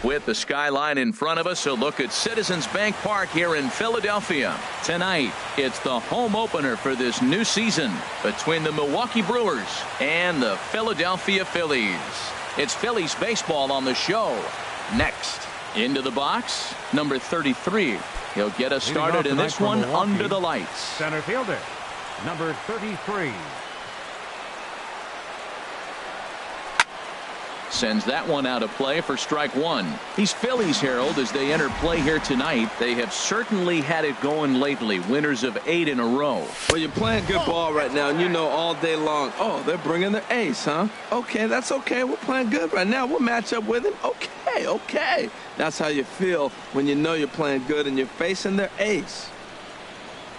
With the skyline in front of us, a look at Citizens Bank Park here in Philadelphia. Tonight, it's the home opener for this new season between the Milwaukee Brewers and the Philadelphia Phillies. It's Phillies baseball on the show. Next, into the box, number 33. He'll get us started in this one under the lights. Center fielder, number 33. Sends that one out of play for strike one. These Phillies, Harold, as they enter play here tonight, they have certainly had it going lately. Winners of 8 in a row. Well, you're playing good ball right now, and you know all day long, oh, they're bringing their ace, huh? Okay, that's okay. We're playing good right now. We'll match up with him. Okay. That's how you feel when you know you're playing good and you're facing their ace.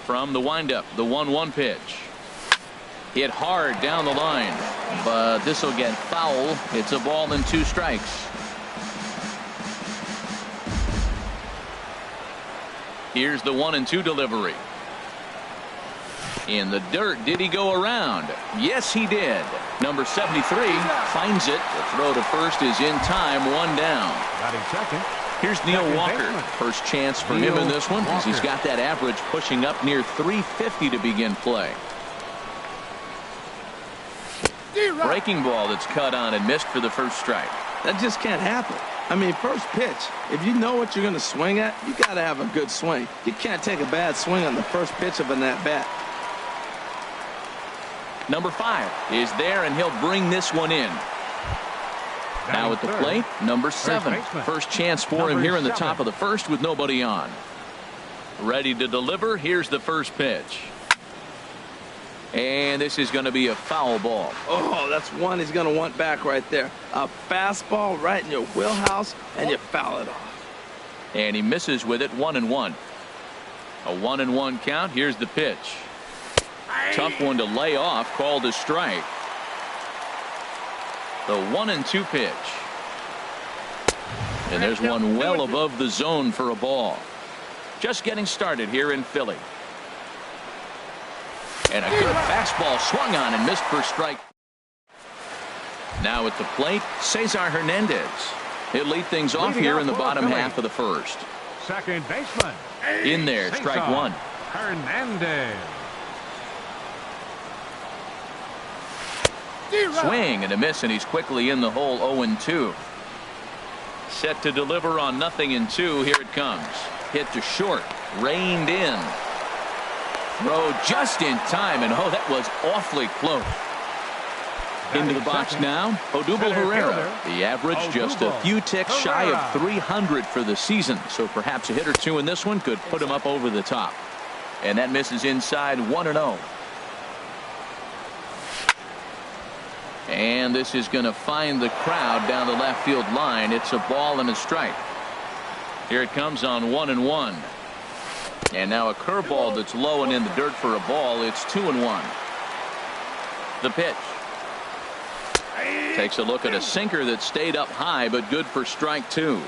From the windup, the 1-1 pitch. Hit hard down the line, but this will get foul. It's a ball and 2 strikes. Here's the 1-2 delivery. In the dirt, did he go around? Yes, he did. Number 73 finds it. The throw to first is in time, 1 down. Batting second. Here's Neil Walker. First chance for him in this one, as he's got that average pushing up near 350 to begin play. Breaking ball that's cut on and missed for the first strike. That just can't happen. I mean, first pitch, if you know what you're going to swing at, you got to have a good swing. You can't take a bad swing on the first pitch of an at-bat. Number 5 is there, and he'll bring this one in. Now at the plate, number 7. First chance for him here in the top of the first with nobody on. Ready to deliver. Here's the first pitch. And this is going to be a foul ball. Oh, that's one he's going to want back right there. A fastball right in your wheelhouse, and you foul it off. And he misses with it, 1-1. A 1-1 count. Here's the pitch. Tough one to lay off, called a strike. The 1-2 pitch. And there's one well above the zone for a ball. Just getting started here in Philly. And a good fastball swung on and missed for strike. Now at the plate, Cesar Hernandez. He'll lead things off here in the bottom half of the first. Second baseman. In there, strike one. Hernandez. Swing and a miss, and he's quickly in the hole. 0-2. Set to deliver on 0-2. Here it comes. Hit to short. Reined in. Throw just in time, and oh, that was awfully close. Into the box now, Odubel Herrera. The average just a few ticks shy of 300 for the season, so perhaps a hit or two in this one could put him up over the top. And that misses inside, 1-0. And this is going to find the crowd down the left field line. It's a ball and a strike. Here it comes on 1-1. And now a curveball that's low and in the dirt for a ball. It's 2-1. The pitch. Takes a look at a sinker that stayed up high, but good for strike 2.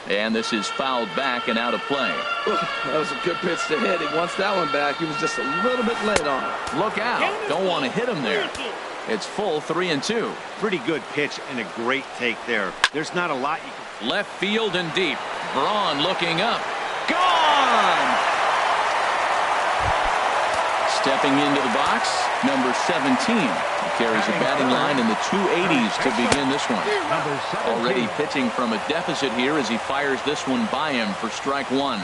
And this is fouled back and out of play. That was a good pitch to hit. He wants that one back. He was just a little bit late on it. Look out. Don't want to hit him there. It's full, 3-2. Pretty good pitch and a great take there. There's not a lot you can. Left field and deep. Braun looking up. Gone! Stepping into the box, number 17. He carries a batting line in the 280s to begin this one. Already pitching from a deficit here as he fires this one by him for strike 1.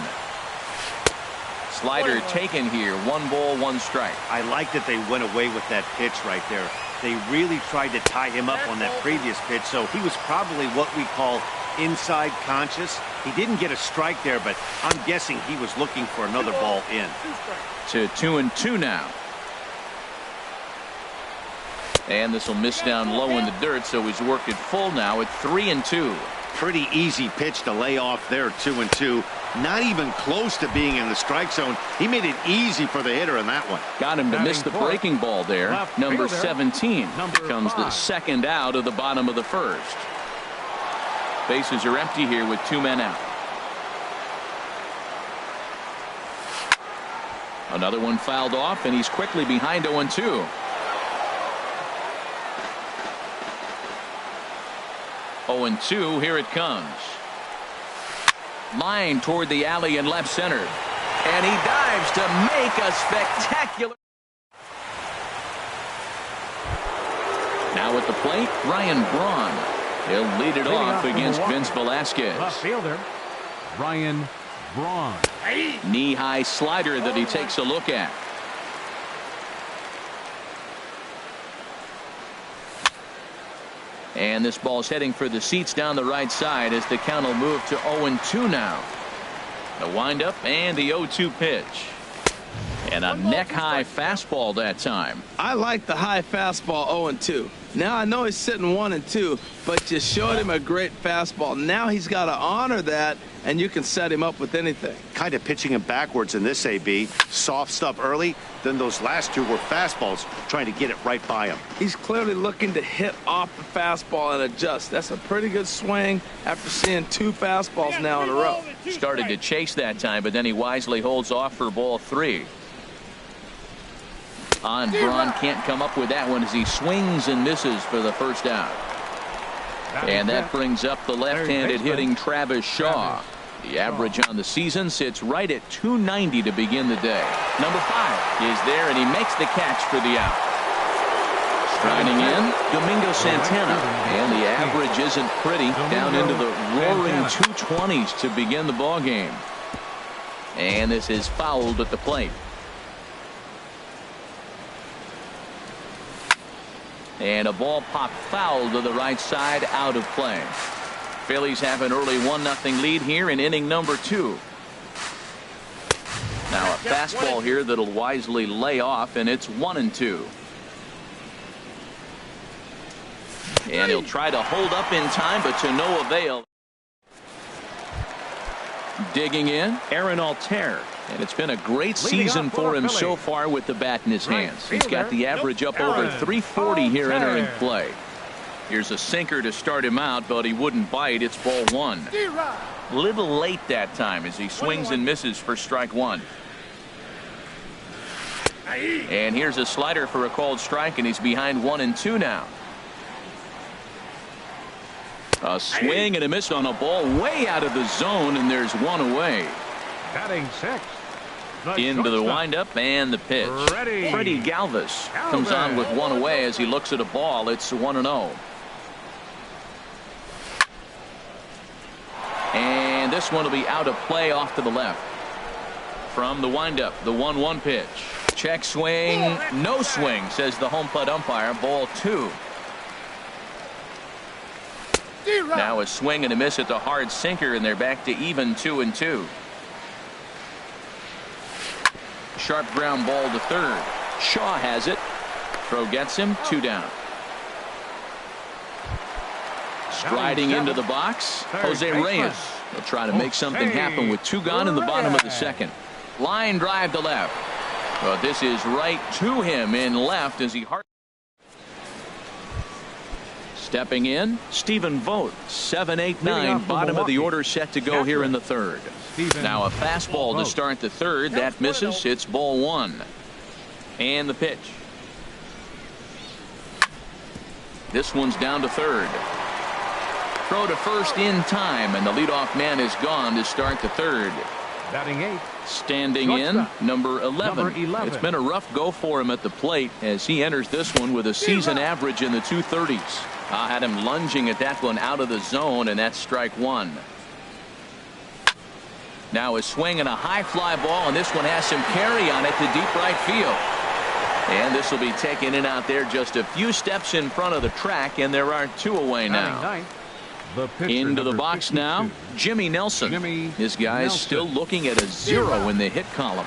Slider taken here. 1 ball, 1 strike. I like that they went away with that pitch right there. They really tried to tie him up on that previous pitch, so he was probably what we call inside conscious. He didn't get a strike there, but I'm guessing he was looking for another ball in. To 2-2 now. And this will miss down low in the dirt, so he's worked it full now at 3-2. Pretty easy pitch to lay off there, 2-2. Not even close to being in the strike zone. He made it easy for the hitter in that one. Got him to miss the breaking ball there. Number 17 becomes the second out of the bottom of the first. Bases are empty here with 2 men out. Another one fouled off, and he's quickly behind 0-2. 0-2. Here it comes. Line toward the alley in left center. And he dives to make a spectacular. Now at the plate, Ryan Braun. He'll lead it off against Vince Velasquez. The fielder, Ryan Braun. Knee-high slider that he takes a look at. And this ball's heading for the seats down the right side as the count will move to 0-2 now. The windup and the 0-2 pitch. And a neck-high fastball that time. I like the high fastball 0-2. Now I know he's sitting 1-2, but you showed him a great fastball. Now he's got to honor that, and you can set him up with anything. Kind of pitching him backwards in this AB. Soft stuff early, then those last two were fastballs, trying to get it right by him. He's clearly looking to hit off the fastball and adjust. That's a pretty good swing after seeing two fastballs now in a row. Started to chase that time, but then he wisely holds off for ball 3. Braun can't come up with that one as he swings and misses for the first out. And that brings up the left-handed hitting Travis Shaw. The average on the season sits right at 290 to begin the day. Number 5 is there, and he makes the catch for the out. Striding in, Domingo Santana. And the average isn't pretty, down into the roaring 220s to begin the ball game. And this is fouled at the plate. And a ball popped foul to the right side, out of play. Phillies have an early 1-0 lead here in inning number 2. Now a fastball here that'll wisely lay off, and it's 1-2. And he'll try to hold up in time, but to no avail. Digging in, Aaron Altair. And it's been a great season for him so far with the bat in his hands. He's got the average up over 340 here entering play. Here's a sinker to start him out, but he wouldn't bite. It's ball 1. A little late that time as he swings and misses for strike 1. And here's a slider for a called strike, and he's behind 1-2 now. A swing and a miss on a ball way out of the zone, and there's one away. Batting 6. Into the windup and the pitch. Freddie Galvis comes on with one away as he looks at a ball. It's 1-0. And this one will be out of play off to the left. From the windup, the 1-1 pitch. Check swing, no swing, says the home plate umpire. Ball 2. Now a swing and a miss at the hard sinker, and they're back to even 2-2. Sharp ground ball to third. Shaw has it. Throw gets him. 2 down. Striding into the box, Jose Reyes. He'll try to make something happen with 2 gone in the bottom of the second. Line drive to left. But this is right to him in left as he stepping in, Stephen Vogt. 7-8-9, bottom of the order set to go here in the third. Now a fastball to start the third. That misses. It's ball 1. And the pitch. This one's down to third. Throw to first in time, and the leadoff man is gone to start the third. Batting 8. Standing in, number 11. It's been a rough go for him at the plate as he enters this one with a season average in the 230s. I had him lunging at that one out of the zone, and that's strike 1. Now a swing and a high fly ball, and this one has some carry on it to deep right field. And this will be taken in out there just a few steps in front of the track, and there are 2 away now. Into the box now, Jimmy Nelson. This guy's still looking at a 0 in the hit column.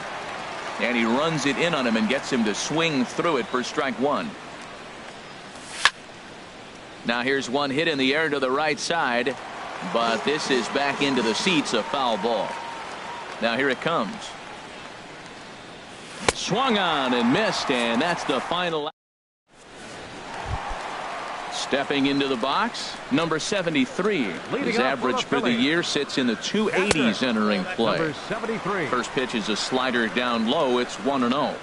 And he runs it in on him and gets him to swing through it for strike 1. Now here's one hit in the air to the right side, but this is back into the seats, a foul ball. Now here it comes. Swung on and missed, and that's the final. Stepping into the box, number 73. His average for the year sits in the 280s entering play. First pitch is a slider down low. It's 1-0.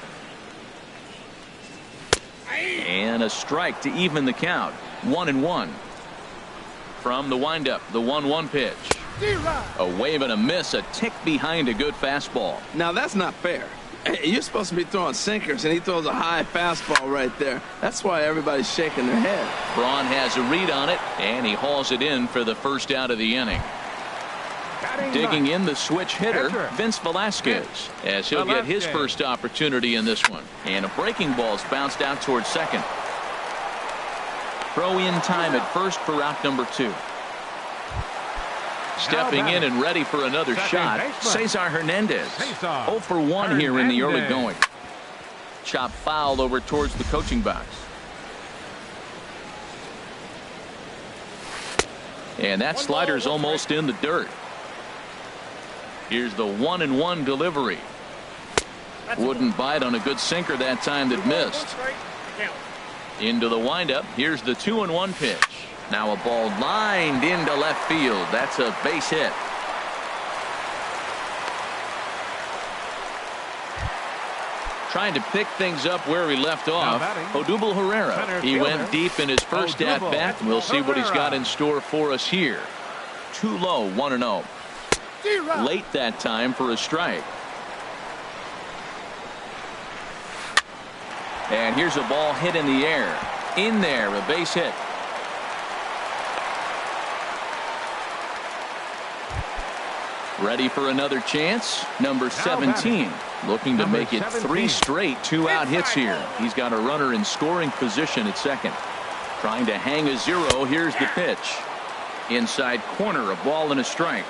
And a strike to even the count. 1-1. From the windup, the 1-1 pitch. A wave and a miss, a tick behind a good fastball. Now that's not fair. Hey, you're supposed to be throwing sinkers, and he throws a high fastball right there. That's why everybody's shaking their head. Braun has a read on it, and he hauls it in for the first out of the inning. Digging in the switch hitter, Vince Velasquez, as he'll get his first opportunity in this one. And a breaking ball's bounced out towards second. Throw in time at first for out number 2. Stepping in and ready for another shot, Cesar Hernandez. 0 for 1 here in the early going. Chop foul over towards the coaching box. And that slider's almost in the dirt. Here's the 1-1 delivery. Wouldn't bite on a good sinker that time that missed. Into the windup. Here's the 2-1 pitch. Now a ball lined into left field. That's a base hit. Trying to pick things up where he left off. Odubel Herrera. He went deep in his first at bat. We'll see what he's got in store for us here. Too low, 1-0. Late that time for a strike. And here's a ball hit in the air. In there, a base hit. Ready for another chance. Number 17. Looking to make it 3 straight 2-out hits here. He's got a runner in scoring position at second. Trying to hang a 0. Here's the pitch. Inside corner, a ball and a strike.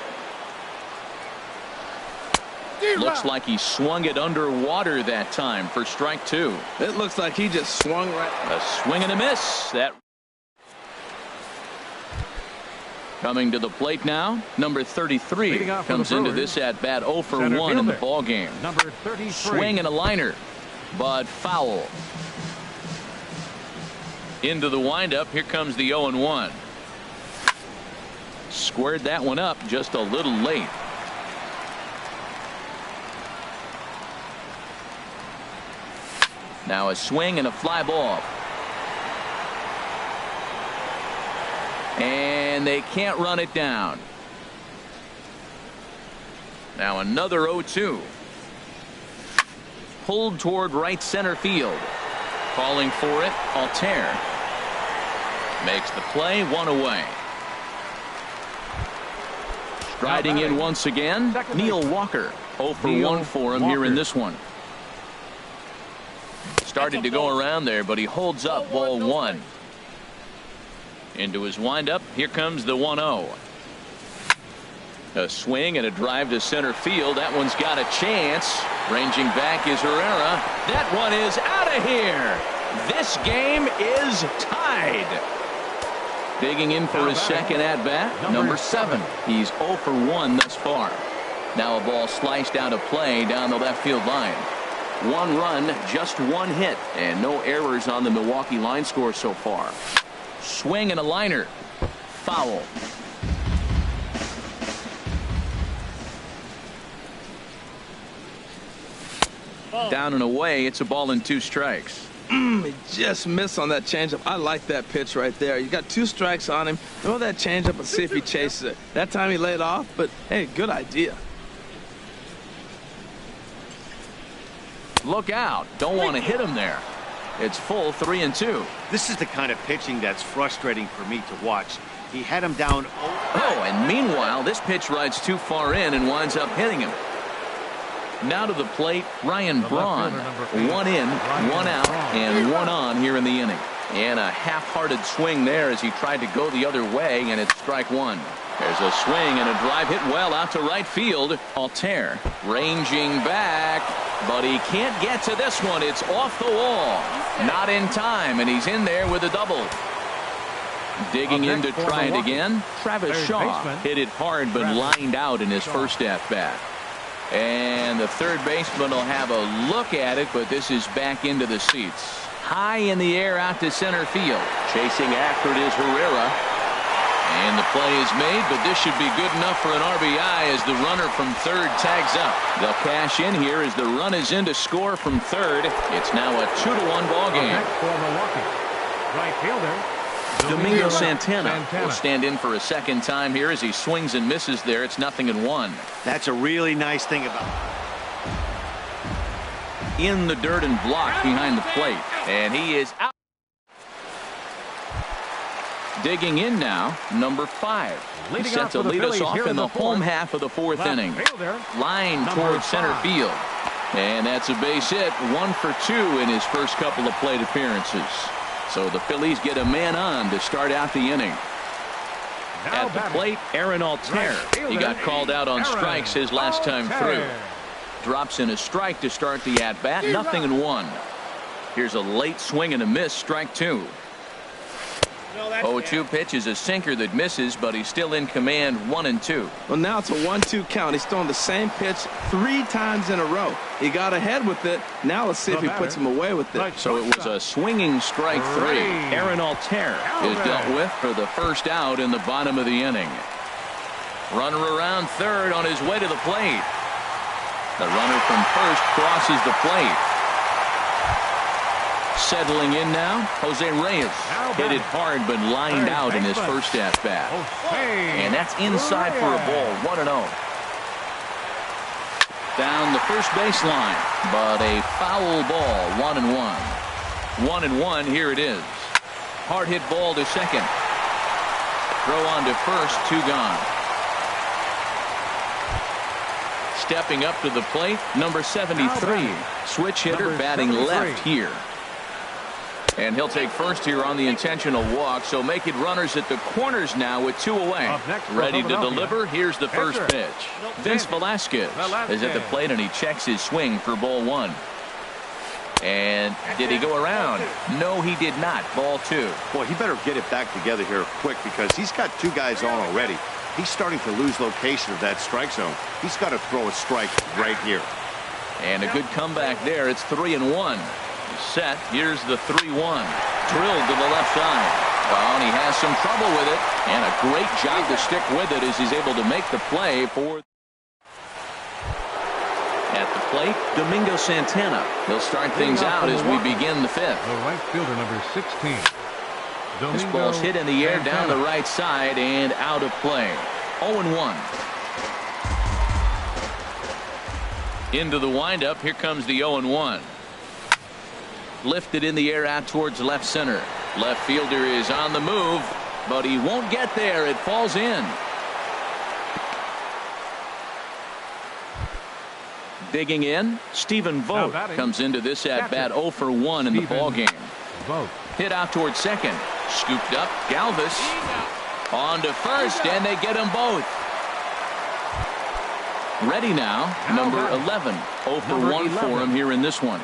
Looks like he swung it underwater that time for strike 2. It looks like he just swung right. A swing and a miss. That coming to the plate now. Number 33 comes into this at bat 0 for 1 in the ball game. Number 33. Swing and a liner, but foul. Into the windup. Here comes the 0-1. Squared that one up just a little late. Now a swing and a fly ball. And they can't run it down. Now another 0-2. Pulled toward right center field. Calling for it, Altair. Makes the play, 1 away. Striding in once again, Neil Walker. 0 for 1 for him here in this one. Started to go around there, but he holds up ball 1. Into his windup. Here comes the 1-0. A swing and a drive to center field. That one's got a chance. Ranging back is Herrera. That one is out of here. This game is tied. Digging in for his second at bat. Number 7. He's 0 for 1 thus far. Now a ball sliced out of play down the left field line. 1 run, just 1 hit, and no errors on the Milwaukee line score so far. Swing and a liner. Foul. Down and away. It's a ball and 2 strikes. He just missed on that changeup. I like that pitch right there. You got 2 strikes on him. Throw that changeup and see if he chases it. That time he laid off, but hey, good idea. Look out. Don't want to hit him there. It's full 3-2. This is the kind of pitching that's frustrating for me to watch. He had him down. Oh, and meanwhile, this pitch rides too far in and winds up hitting him. Now to the plate, Ryan Braun. 1 in, 1 out, and 1 on here in the inning. And a half-hearted swing there as he tried to go the other way, and it's strike 1. There's a swing and a drive hit well out to right field. Altair ranging back, but he can't get to this one. It's off the wall. Not in time, and he's in there with a double. Digging in to try it again. Travis Shaw hit it hard but lined out in his first at-bat. And the third baseman will have a look at it, but this is back into the seats. High in the air out to center field. Chasing after it is Herrera. And the play is made, but this should be good enough for an RBI as the runner from third tags up. They'll cash in here as the run is in to score from third. It's now a 2-1 ball game. For Milwaukee, right fielder, Domingo Santana will stand in for a second time here as he swings and misses there. It's 0-1. That's a really nice thing about in the dirt and blocked behind the plate. And he is out. Digging in now, number 5. He's set to lead us off in the home half of the 4th inning. Line towards center field. And that's a base hit, 1 for 2 in his first couple of plate appearances. So the Phillies get a man on to start out the inning. At the plate, Aaron Altair. He got called out on strikes his last time through. Drops in a strike to start the at-bat, 0-1. Here's a late swing and a miss, strike 2. 0-2 pitch is a sinker that misses, but he's still in command, 1-2. Well, now it's a 1-2 count. He's throwing the same pitch 3 times in a row. He got ahead with it. Now let's see if he puts him away with it. So it was a swinging strike 3. Aaron Altair is dealt with for the first out in the bottom of the inning. Runner around third on his way to the plate. The runner from first crosses the plate. Settling in now, Jose Reyes. Hit it hard but lined out in his first at-bat. And that's inside for a ball, 1-0. Down the first baseline, but a foul ball, 1-1. 1-1, here it is. Hard hit ball to second. Throw on to first, 2 gone. Stepping up to the plate, number 73. Switch hitter batting left here. And he'll take first here on the intentional walk, so make it runners at the corners now with 2 away. Ready to deliver. Here's the first pitch. Vince Velasquez is at the plate, and he checks his swing for ball 1. And did he go around? No, he did not. Ball 2. Boy, he better get it back together here quick because he's got 2 guys on already. He's starting to lose location of that strike zone. He's got to throw a strike right here. And a good comeback there. It's 3-1. Set. Here's the 3-1. Drilled to the left side. Oh, and he has some trouble with it. And a great job to stick with it as he's able to make the play for. At the plate, Domingo Santana. He'll start things out as we begin the 5th. The right fielder, number 16. This ball's hit in the air down the right side and out of play. 0-1. Into the windup. Here comes the 0-1. Lifted in the air out towards left center. Left fielder is on the move, but he won't get there. It falls in. Digging in, Stephen Vogt comes into this at-bat 0 for 1 in the ball game. Hit out towards second. Scooped up. Galvis on to first, and they get them both. Ready now, number 11. 0 for 1 for him here in this one.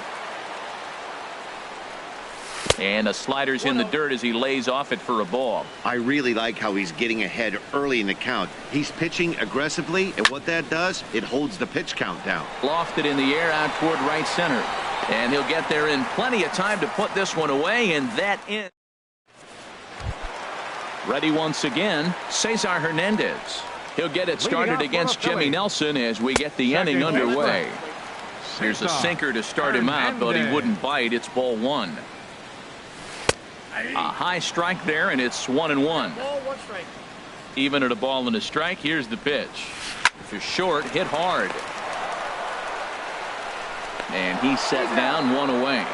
And a slider's in the dirt as he lays off it for a ball. I really like how he's getting ahead early in the count. He's pitching aggressively, and what that does, it holds the pitch count down. Lofted in the air out toward right center. And he'll get there in plenty of time to put this one away, and that in. Ready once again, Cesar Hernandez. He'll get it started against Jimmy Nelson as we get the inning underway. Here's a sinker to start him out, but he wouldn't bite. It's ball 1. A high strike there, and it's 1-1. Even at a ball and a strike, here's the pitch. To short, hit hard. And he's set down, 1 away.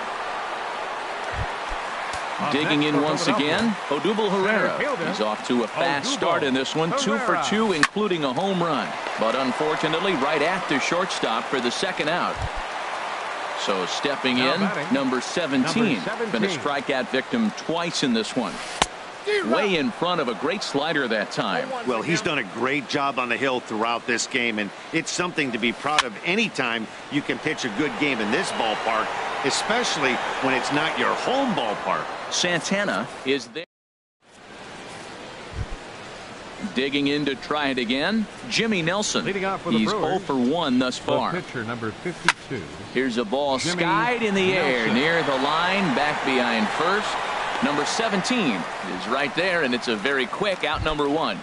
Digging in once again, Odubel Herrera. He's off to a fast start in this one, 2 for 2, including a home run. But unfortunately, right at the shortstop for the second out. So stepping in, number 17. Been a strikeout victim twice in this one. Way in front of a great slider that time. Well, he's done a great job on the hill throughout this game, and it's something to be proud of anytime you can pitch a good game in this ballpark, especially when it's not your home ballpark. Santana is there. Digging in to try it again, Jimmy Nelson. He's 0 for 1 thus far. Pitcher number 52. Here's a ball skied in the air near the line, back behind first. Number 17 is right there, and it's a very quick out, number 1.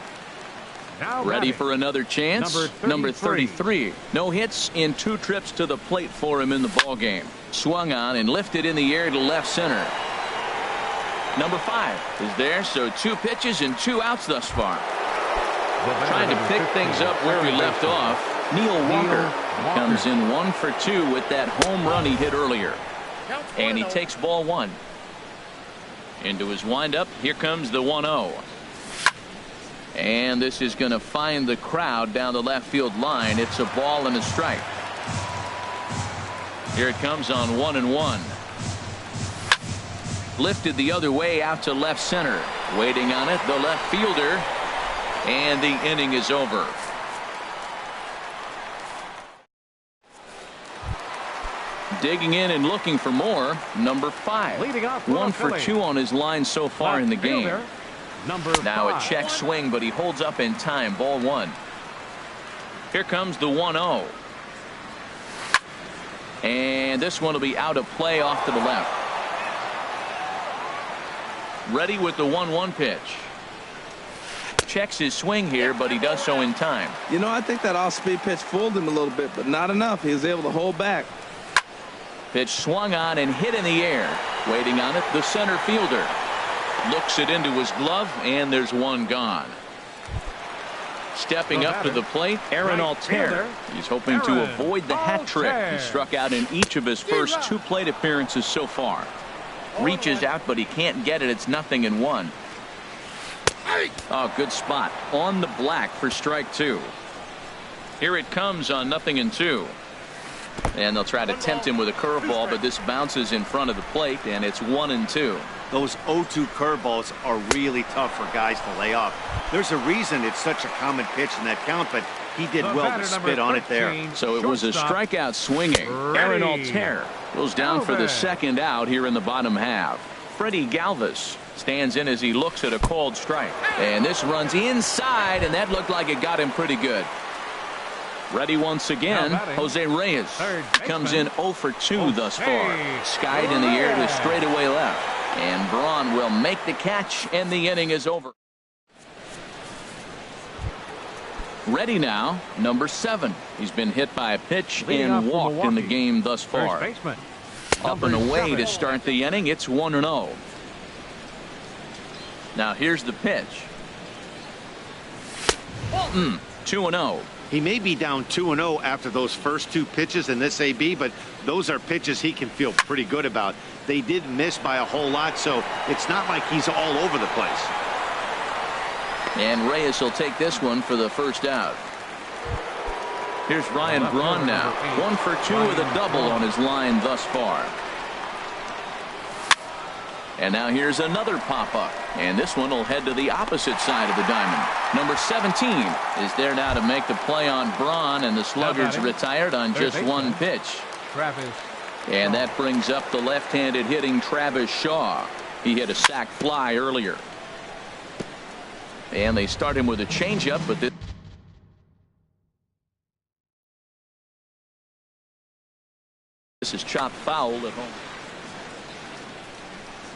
Ready for another chance. Number 33. No hits in 2 trips to the plate for him in the ball game. Swung on and lifted in the air to left center. Number 5 is there, so 2 pitches and 2 outs thus far. Trying to pick things up where we left off. Neil Walker comes in 1 for 2 with that home run he hit earlier. And he takes ball 1. Into his windup, here comes the 1-0. And this is going to find the crowd down the left field line. It's a ball and a strike. Here it comes on 1-1. Lifted the other way out to left center. Waiting on it, the left fielder. And the inning is over. Digging in and looking for more. Number 5. 1 for 2 on his line so far in the game. Now a check swing, but he holds up in time. Ball 1. Here comes the 1-0. And this one will be out of play off to the left. Ready with the 1-1 pitch. Checks his swing here, but he does so in time. You know, I think that off-speed pitch fooled him a little bit, but not enough. He was able to hold back. Pitch swung on and hit in the air. Waiting on it, the center fielder. Looks it into his glove, and there's one gone. Stepping up to the plate, Aaron Altair. He's hoping to avoid the hat trick. He struck out in each of his first 2 plate appearances so far. Reaches out, but he can't get it. It's 0-1. Oh, good spot on the black for strike 2. Here it comes on 0-2. And they'll try to tempt him with a curveball, but this bounces in front of the plate, and it's 1-2. Those 0-2 curveballs are really tough for guys to lay off. There's a reason it's such a common pitch in that count, but he did well to spit on it there. So it was a strikeout swinging. Aaron Altair goes down for the second out here in the bottom half. Freddie Galvis stands in as he looks at a called strike. And this runs inside, and that looked like it got him pretty good. Ready once again, Jose Reyes. Comes in 0 for 2 thus far. Skied in the air to straightaway left. And Braun will make the catch, and the inning is over. Ready now, number 7. He's been hit by a pitch and walked in the game thus far. Up and away to start the inning. It's 1-0. Now here's the pitch. 2-0. He may be down 2-0 after those first 2 pitches in this AB, but those are pitches he can feel pretty good about. They did miss by a whole lot, so it's not like he's all over the place. And Reyes will take this one for the first out. Here's Ryan Braun now. 1 for 2 with a double on his line thus far. And now here's another pop-up. And this one will head to the opposite side of the diamond. Number 17 is there now to make the play on Braun, and the Sluggers retired on just 1 pitch. And that brings up the left-handed hitting Travis Shaw. He hit a sac fly earlier. And they start him with a changeup, but this is chopped foul at home.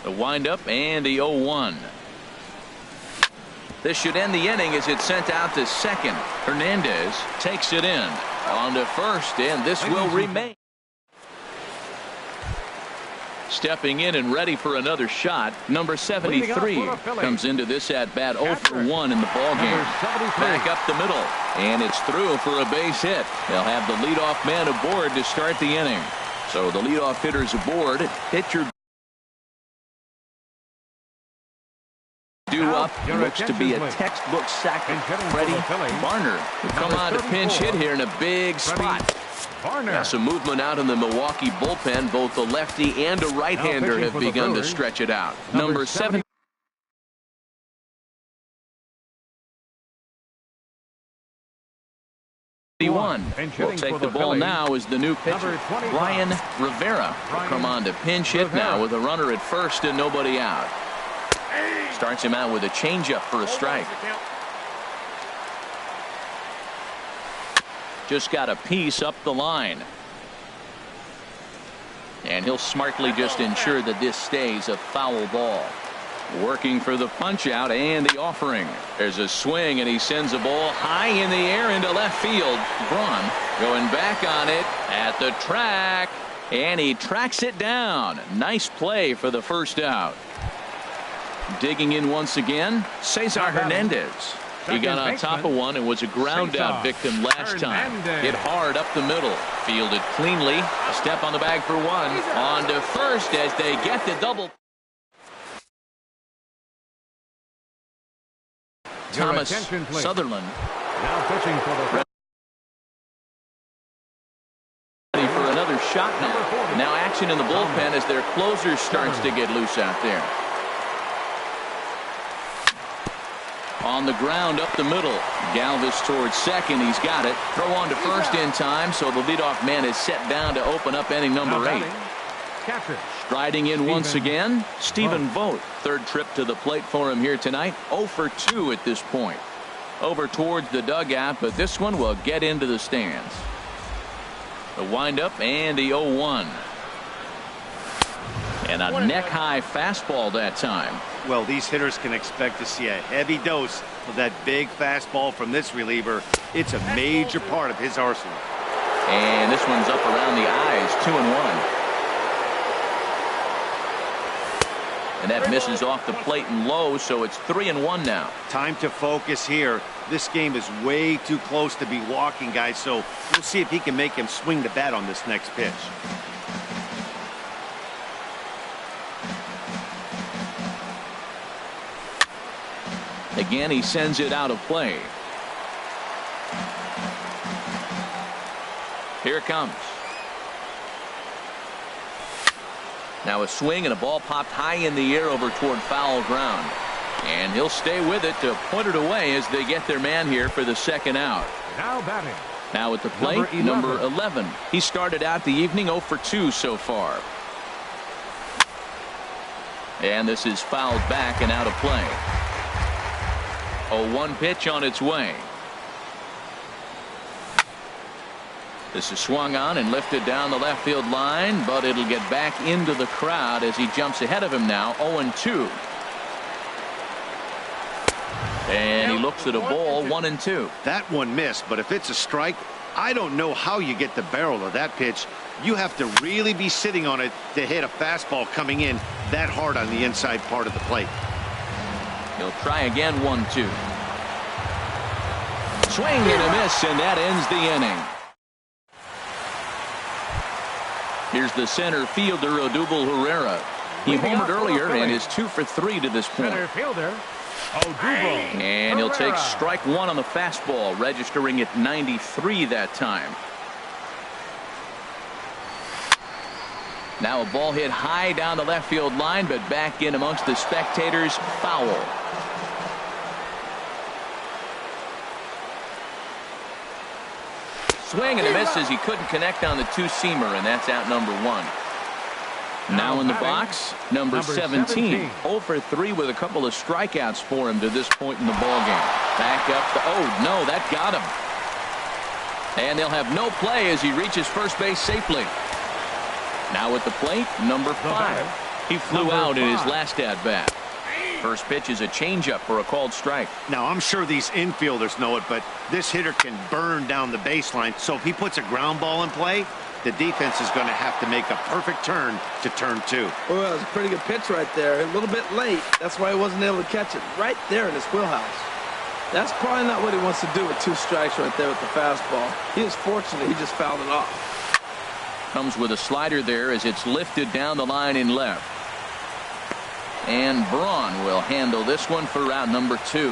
The windup and the 0-1. This should end the inning as it's sent out to second. Hernandez takes it in. On to first, and this will remain. Stepping in and ready for another shot, number 73 comes into this at bat 0 for 1 in the ballgame. Back up the middle, and it's through for a base hit. They'll have the leadoff man aboard to start the inning. So the leadoff hitter's aboard. Pitcher due up. Looks to be a textbook sack. Freddie Barner will come on to pinch hit here in a big spot. Now some movement out in the Milwaukee bullpen. Both the lefty and a right-hander have begun to stretch it out. Number 7. Will take the ball now as the new pitcher. Brian Rivera will come on to pinch hit now with a runner at first and nobody out. Starts him out with a changeup for a strike. Just got a piece up the line. And he'll smartly just ensure that this stays a foul ball. Working for the punch out and the offering. There's a swing and he sends a ball high in the air into left field. Braun going back on it at the track, and he tracks it down. Nice play for the first out. Digging in once again, Cesar Hernandez. He got on top of one and was a ground out victim last time. Hit hard up the middle. Fielded cleanly. A step on the bag for one. On to first as they get the double. Thomas Sutherland. Now pitching for the Ready for another shot now. Now action in the bullpen as their closer starts to get loose out there. On the ground up the middle. Galvis towards second. He's got it. Throw on to first in time, so the leadoff man is set down to open up inning number 8. Striding in once again, Stephen Vogt. Third trip to the plate for him here tonight. 0 for 2 at this point. Over towards the dugout, but this one will get into the stands. The windup and the 0-1. And a neck-high fastball that time. Well, these hitters can expect to see a heavy dose of that big fastball from this reliever. It's a major part of his arsenal. And this one's up around the eyes, 2-1. And that misses off the plate and low, so it's 3-1 now. Time to focus here. This game is way too close to be walking, guys, so we'll see if he can make him swing the bat on this next pitch. Again, he sends it out of play. Here it comes. Now a swing and a ball popped high in the air over toward foul ground. And he'll stay with it to point it away as they get their man here for the second out. Now batting. Now at the plate, number 11. He started out the evening 0 for 2 so far. And this is fouled back and out of play. 0-1 pitch on its way. This is swung on and lifted down the left field line, but it'll get back into the crowd as he jumps ahead of him now. 0-2. And he looks at a ball. 1-2. That one missed, but if it's a strike, I don't know how you get the barrel of that pitch. You have to really be sitting on it to hit a fastball coming in that hard on the inside part of the plate. He'll try again. 1-2. Swing and a miss, and that ends the inning. Here's the center fielder, Odubel Herrera. He homered earlier and is 2 for 3 to this point. Center fielder, Odubel And he'll take Herrera. strike 1 on the fastball, registering at 93 that time. Now a ball hit high down the left field line, but back in amongst the spectators. Foul. Swing and a miss as he couldn't connect on the two-seamer, and that's out number 1. Now in the box, number 17. 0 for 3 with a couple of strikeouts for him to this point in the ballgame. Back up the, oh no, that got him. And they'll have no play as he reaches first base safely. Now at the plate, number 5. He flew out in his last at-bat. First pitch is a changeup for a called strike. Now, I'm sure these infielders know it, but this hitter can burn down the baseline. So if he puts a ground ball in play, the defense is going to have to make a perfect turn to turn 2. Well, it was a pretty good pitch right there. A little bit late. That's why he wasn't able to catch it right there in his wheelhouse. That's probably not what he wants to do with 2 strikes right there with the fastball. He is fortunate he just fouled it off. Comes with a slider there as it's lifted down the line in left. And Braun will handle this one for out number 2.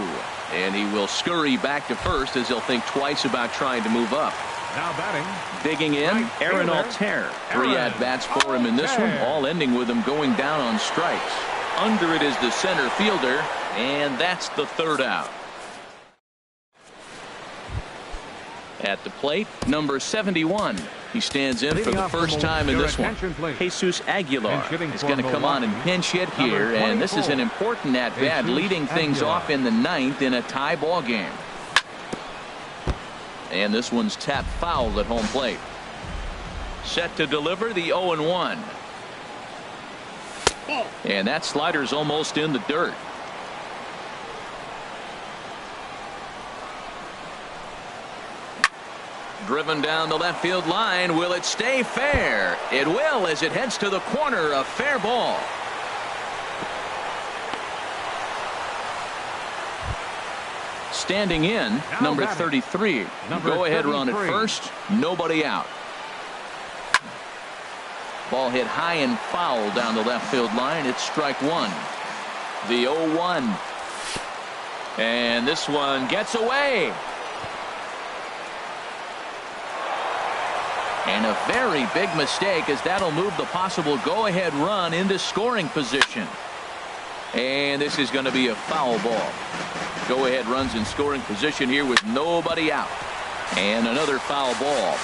And he will scurry back to first as he'll think twice about trying to move up. Now batting. Digging in, Right Aaron fielder, Altair. 3 Aaron at-bats for him in this one, all ending with him going down on strikes. Under it is the center fielder, and that's the third out. At the plate, number 71. He stands in for the first time in this one. Jesus Aguilar is going to come on and pinch hit here, and this is an important at-bat, leading things off in the 9th in a tie ball game. And this one's tapped foul at home plate. Set to deliver the 0-1. And that slider's almost in the dirt. Driven down the left field line. Will it stay fair? It will as it heads to the corner. A fair ball. Standing in, number 33. Go-ahead run at first, nobody out. Ball hit high and foul down the left field line. It's strike one. The 0-1. And this one gets away. And a very big mistake, as that'll move the possible go-ahead run into scoring position. And this is going to be a foul ball. Go-ahead runs in scoring position here with nobody out. And another foul ball.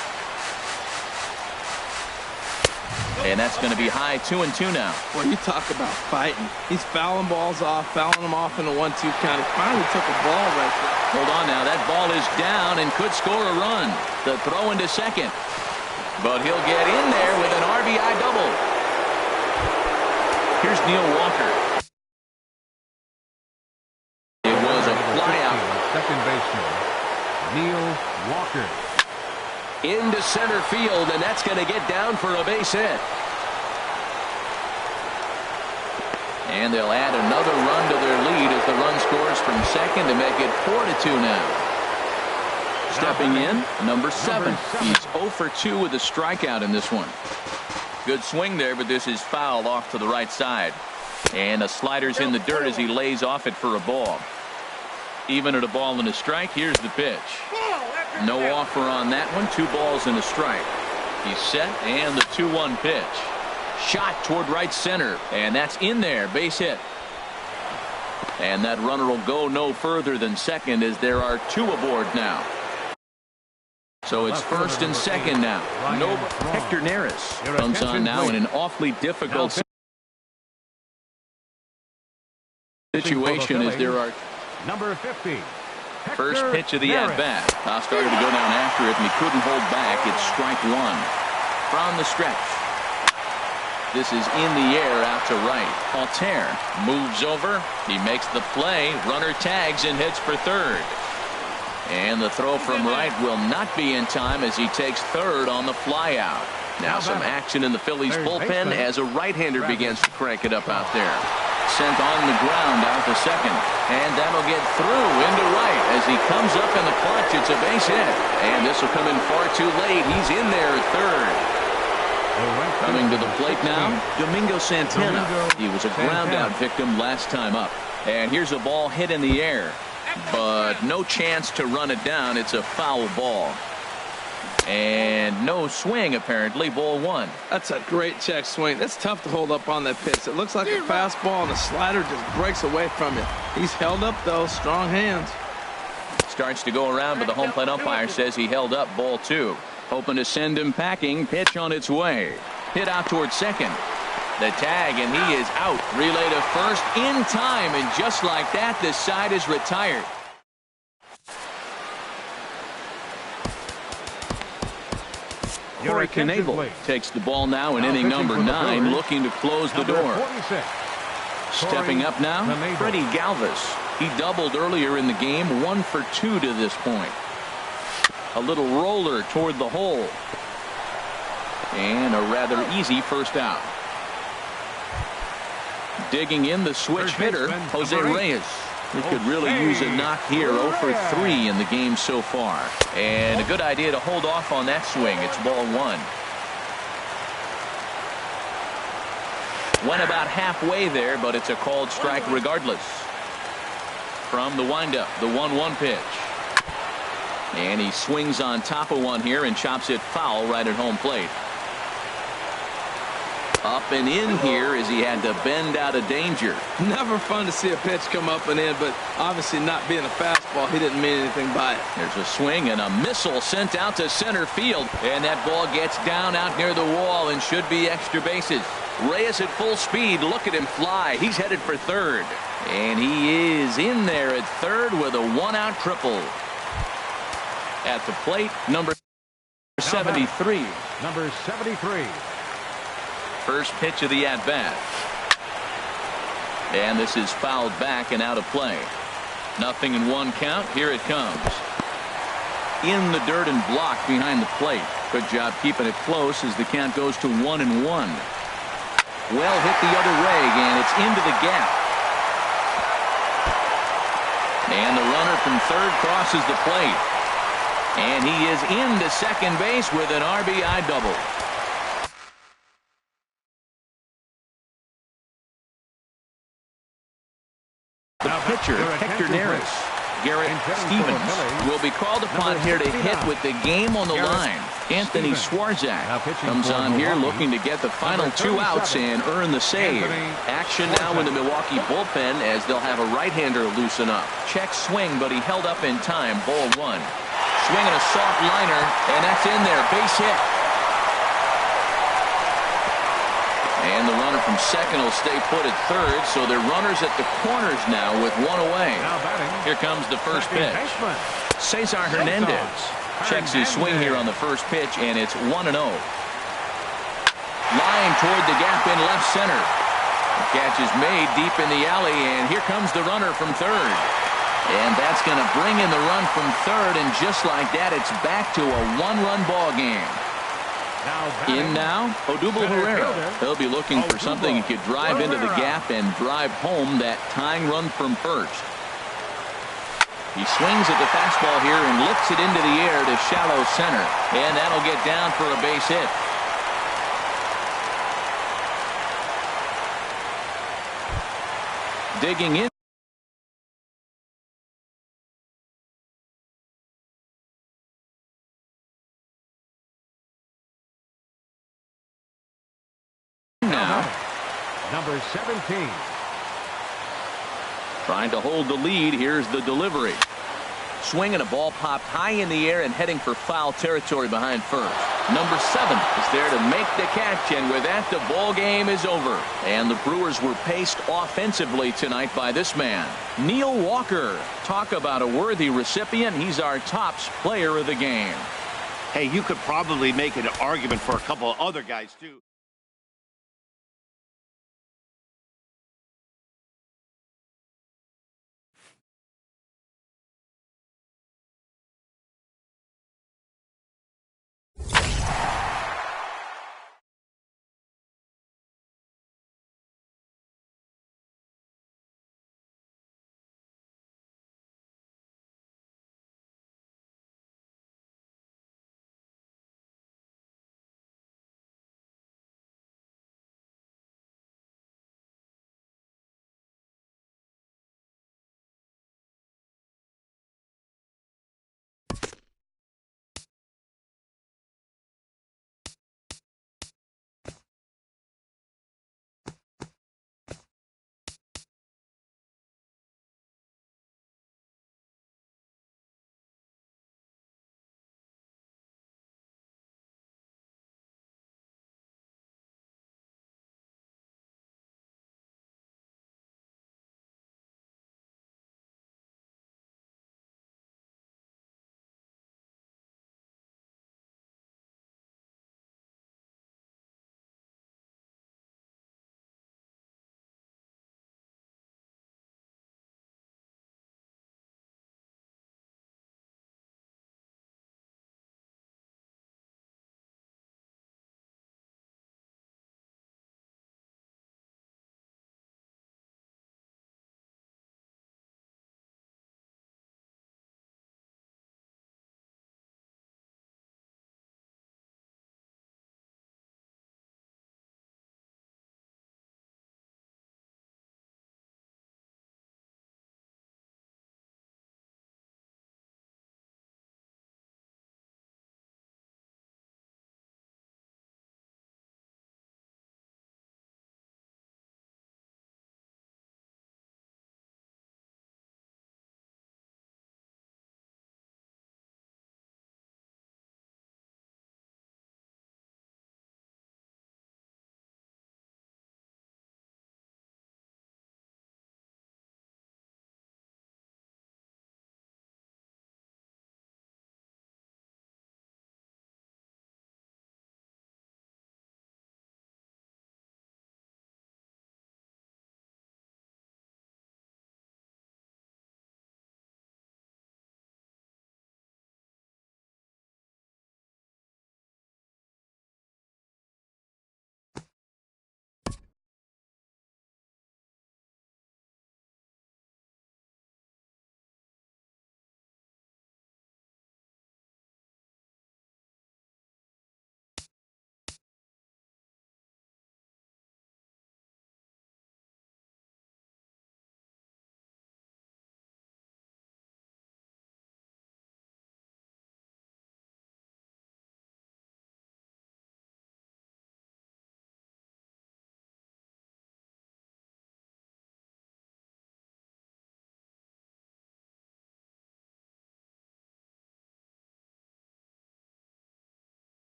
And that's going to be high 2-2 now. Well, you talk about fighting. He's fouling balls off, fouling them off in the 1-2 count. He finally took a ball right there. Hold on now. That ball is down and could score a run. The throw into second. But he'll get in there with an RBI double. Here's Neil Walker. It was a flyout. Second baseman, Neil Walker. Into center field, and that's going to get down for a base hit. And they'll add another run to their lead as the run scores from second to make it 4-2 now. Stepping in, number 7. He's 0 for 2 with a strikeout in this one. Good swing there, but this is fouled off to the right side. And the slider's in the dirt as he lays off it for a ball. Even at a ball and a strike, here's the pitch. No offer on that one. 2 balls and a strike. He's set, and the 2-1 pitch. Shot toward right center, and that's in there. Base hit. And that runner will go no further than second, as there are 2 aboard now. So it's first and second now. No, Hector Neris comes on now in an awfully difficult situation, as there are number 50. First pitch of the at-bat. Started to go down after it, and he couldn't hold back. It's strike one. From the stretch. This is in the air out to right. Altair moves over. He makes the play. Runner tags and hits for third. And the throw from right will not be in time as he takes third on the flyout. Now some action in the Phillies bullpen as a right-hander begins to crank it up out there. Sent on the ground out to second. And that'll get through into right as he comes up in the clutch. It's a base hit. And this will come in far too late. He's in there at third. Coming to the plate now, Domingo Santana. He was a ground-out victim last time up. And here's a ball hit in the air. But no chance to run it down. It's a foul ball. And no swing, apparently. Ball one. That's a great check swing. That's tough to hold up on that pitch. It looks like a fastball, and the slider just breaks away from you. He's held up, though. Strong hands. Starts to go around, but the home plate umpire says he held up. Ball two. Hoping to send him packing. Pitch on its way. Hit out towards second. The tag, and he is out. Relay to first in time, and just like that, this side is retired. Corey Knebel takes the ball now in inning number 9, looking to close the door. Stepping up now, Freddie Galvis. He doubled earlier in the game, 1 for 2 to this point. A little roller toward the hole. And a rather easy first out. Digging in the switch hitter, Jose Reyes. He could really use a knock here. 0 for 3 in the game so far. And a good idea to hold off on that swing. It's ball one. Went about halfway there, but it's a called strike regardless. From the windup, the 1-1 pitch. And he swings on top of one here and chops it foul right at home plate. Up and in here as he had to bend out of danger. Never fun to see a pitch come up and in, but obviously not being a fastball, he didn't mean anything by it. There's a swing and a missile sent out to center field. And that ball gets down out near the wall and should be extra bases. Reyes at full speed. Look at him fly. He's headed for third. And he is in there at third with a 1-out triple. At the plate, number 73. Number 73. First pitch of the at-bat. And this is fouled back and out of play. 0-1 count. Here it comes. In the dirt and blocked behind the plate. Good job keeping it close as the count goes to 1-1. Well hit the other way, and it's into the gap. And the runner from third crosses the plate. And he is into second base with an RBI double. The pitcher, Hector Neris, Garrett Stevens, will be called upon here to hit with the game on the line. Anthony Swarzak comes on here looking to get the final 2 outs and earn the save. Action now in the Milwaukee bullpen as they'll have a right-hander loosen up. Check swing, but he held up in time. Ball 1. Swinging a soft liner, and that's in there. Base hit. And the runner from second will stay put at third, so they're runners at the corners now with 1 away. Here comes the first pitch. Cesar Hernandez checks his swing here on the first pitch, and it's 1-0. Line toward the gap in left center. The catch is made deep in the alley, and here comes the runner from third. And that's going to bring in the run from third, and just like that, it's back to a 1-run ball game. In now, Odubel Herrera. He'll be looking for something he could drive into the gap and drive home that tying run from first. He swings at the fastball here and lifts it into the air to shallow center, and that'll get down for a base hit. Digging in now, Number 17. trying to hold the lead. Here's the delivery. Swinging, a ball popped high in the air and heading for foul territory behind first. Number 7 is there to make the catch, and with that, the ball game is over. And the Brewers were paced offensively tonight by this man, Neil Walker. Talk about a worthy recipient. He's our tops player of the game. Hey, you could probably make an argument for a couple of other guys, too.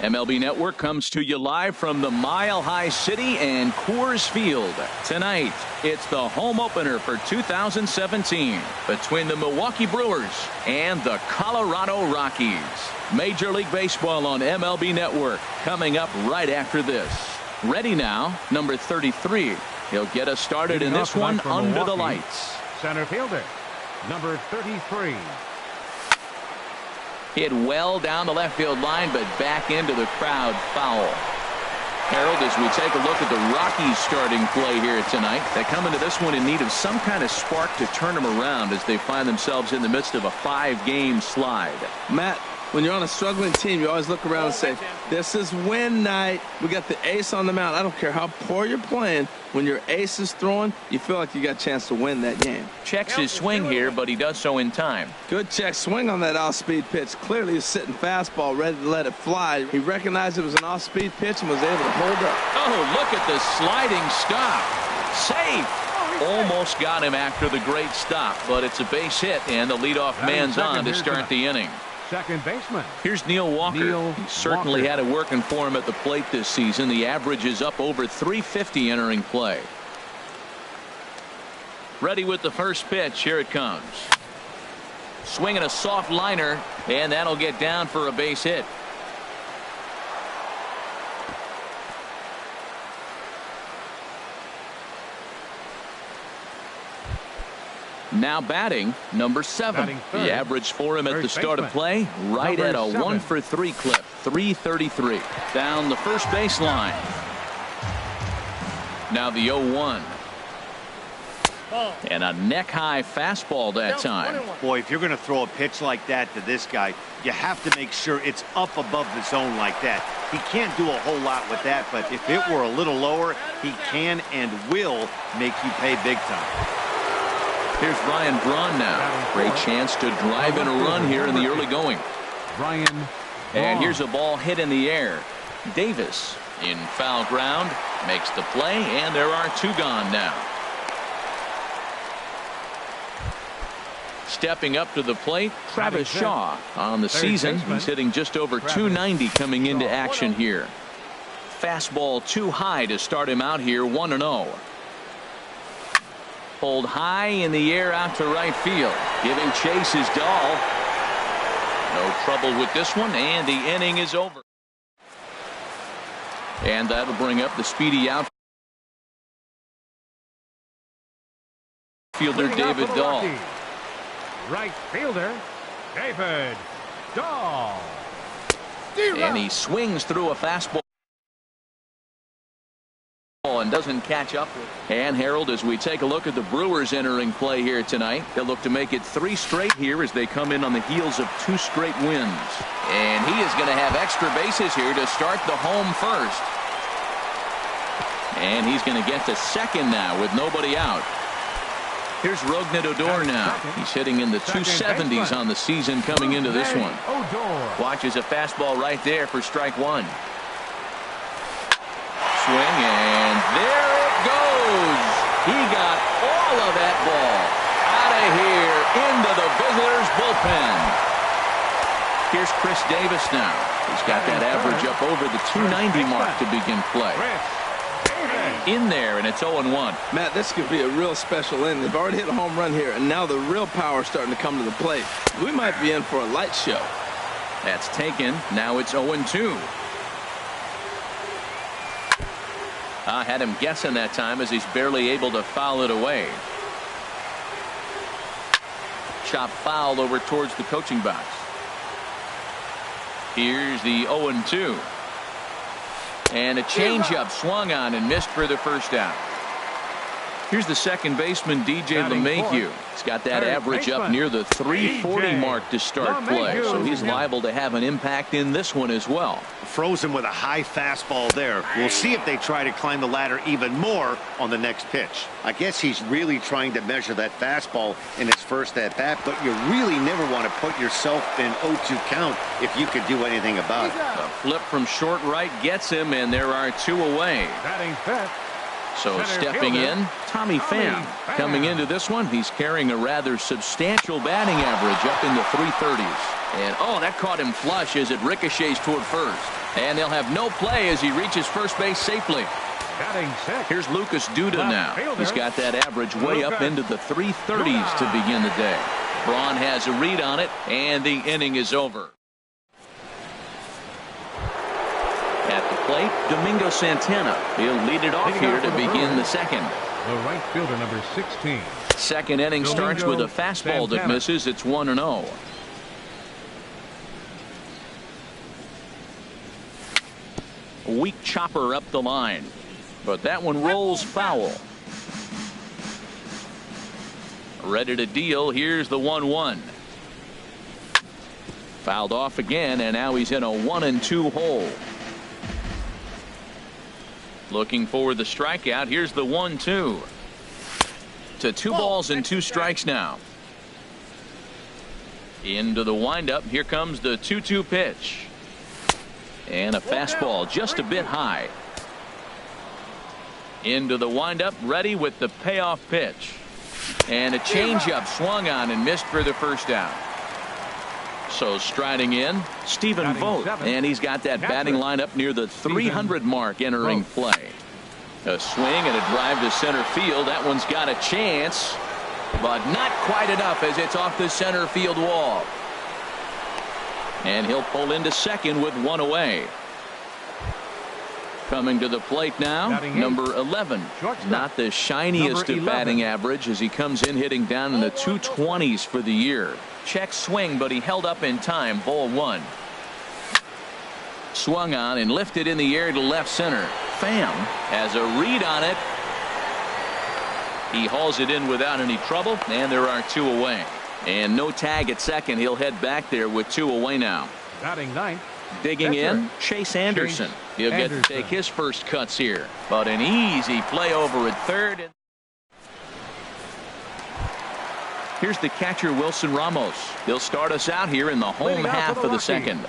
MLB Network comes to you live from the Mile High City and Coors Field. Tonight, it's the home opener for 2017 between the Milwaukee Brewers and the Colorado Rockies. Major League Baseball on MLB Network coming up right after this. Ready now, number 33. He'll get us started in this one under the lights. Center fielder, number 33. Hit well down the left field line, but back into the crowd, foul. Harold, as we take a look at the Rockies starting play here tonight, they come into this one in need of some kind of spark to turn them around as they find themselves in the midst of a 5-game slide. Matt, when you're on a struggling team, you always look around and say, this is win night. We got the ace on the mound. I don't care how poor you're playing. When your ace is throwing, you feel like you got a chance to win that game. Checks his swing here, but he does so in time. Good check swing on that off-speed pitch. Clearly he's sitting fastball, ready to let it fly. He recognized it was an off-speed pitch and was able to hold up. Oh, look at the sliding stop. Safe. Almost got him after the great stop, but it's a base hit, and the leadoff man's on to start the inning. Second baseman. Here's Neil Walker. He certainly had it working for him at the plate this season. The average is up over 350 entering play. Ready with the first pitch. Here it comes. Swinging a soft liner, and that'll get down for a base hit. Now batting, number 7. The average for him at the start of play, right at a 1-for-3 clip, 333. Down the first baseline. Now the 0-1. And a neck-high fastball that time. Boy, if you're going to throw a pitch like that to this guy, you have to make sure it's up above the zone like that. He can't do a whole lot with that, but if it were a little lower, he can and will make you pay big time. Here's Ryan Braun now. Great chance to drive in a run here in the early going. And here's a ball hit in the air. Davis in foul ground makes the play, and there are 2 gone now. Stepping up to the plate, Travis Shaw. On the season, he's hitting just over 290 coming into action here. Fastball too high to start him out here, 1-0. Pulled high in the air out to right field. Giving chase is Dahl. No trouble with this one, and the inning is over. And that'll bring up the speedy outfielder David Dahl. Right fielder David Dahl. And he swings through a fastball and doesn't catch up. And Harold, as we take a look at the Brewers entering play here tonight, they'll look to make it 3 straight here as they come in on the heels of 2 straight wins. And he is going to have extra bases here to start the home first. And he's going to get to second now with nobody out. Here's Rougned Odor now. He's hitting in the 270s on the season coming into this one. Watches a fastball right there for strike 1. Swing, and there it goes. He got all of that ball out of here into the visitors' bullpen. Here's Chris Davis now. He's got that average up over the 290 mark to begin play. In there, and it's 0-1. Matt, this could be a real special inning. They've already hit a home run here, and now the real power is starting to come to the plate. We might be in for a light show. That's taken. Now it's 0-2. I had him guessing that time as he's barely able to foul it away. Chop foul over towards the coaching box. Here's the 0-2. And a changeup swung on and missed for the first out. Here's the second baseman, DJ LeMahieu. He's got that average up near the 340 mark to start play, so he's liable to have an impact in this one as well. Frozen with a high fastball there. We'll see if they try to climb the ladder even more on the next pitch. I guess he's really trying to measure that fastball in his first at-bat, but you really never want to put yourself in 0-2 count if you could do anything about it. A flip from short right gets him, and there are 2 away. Batting fifth. So stepping in, Tommy Pham. Coming into this one, he's carrying a rather substantial batting average up in the 330s. And, oh, that caught him flush as it ricochets toward first. And they'll have no play as he reaches first base safely. Batting six. Here's Lucas Duda now. fielder. He's got that average way up into the 330s to begin the day. Braun has a read on it, and the inning is over. At the plate, Domingo Santana. He'll lead it off here to begin the second. The right fielder, number 16. Second inning starts with a fastball that misses. It's 1-0. A weak chopper up the line, but that one rolls foul. Ready to deal. Here's the 1-1. Fouled off again, and now he's in a 1-2 hole. Looking for the strikeout. Here's the 1-2. To 2 balls and 2 strikes now. Into the windup. Here comes the 2-2 pitch. And a fastball just a bit high. Into the windup. Ready with the payoff pitch. And a changeup swung on and missed for the first down. So striding in, Stephen Vogt, and he's got that batting lineup near the 300 mark entering play. A swing and a drive to center field. That one's got a chance, but not quite enough as it's off the center field wall. And he'll pull into second with 1 away. Coming to the plate now, number 11. Not the shiniest of batting average as he comes in hitting down in the 220s for the year. Check swing, but he held up in time. Ball 1. Swung on and lifted in the air to left center. Pham has a read on it. He hauls it in without any trouble, and there are 2 away. And no tag at second. He'll head back there with 2 away now. Batting ninth. Digging in, Chase Anderson. He'll get to take his first cuts here. But an easy play over at third. Here's the catcher, Wilson Ramos. He'll start us out here in the home half of the second.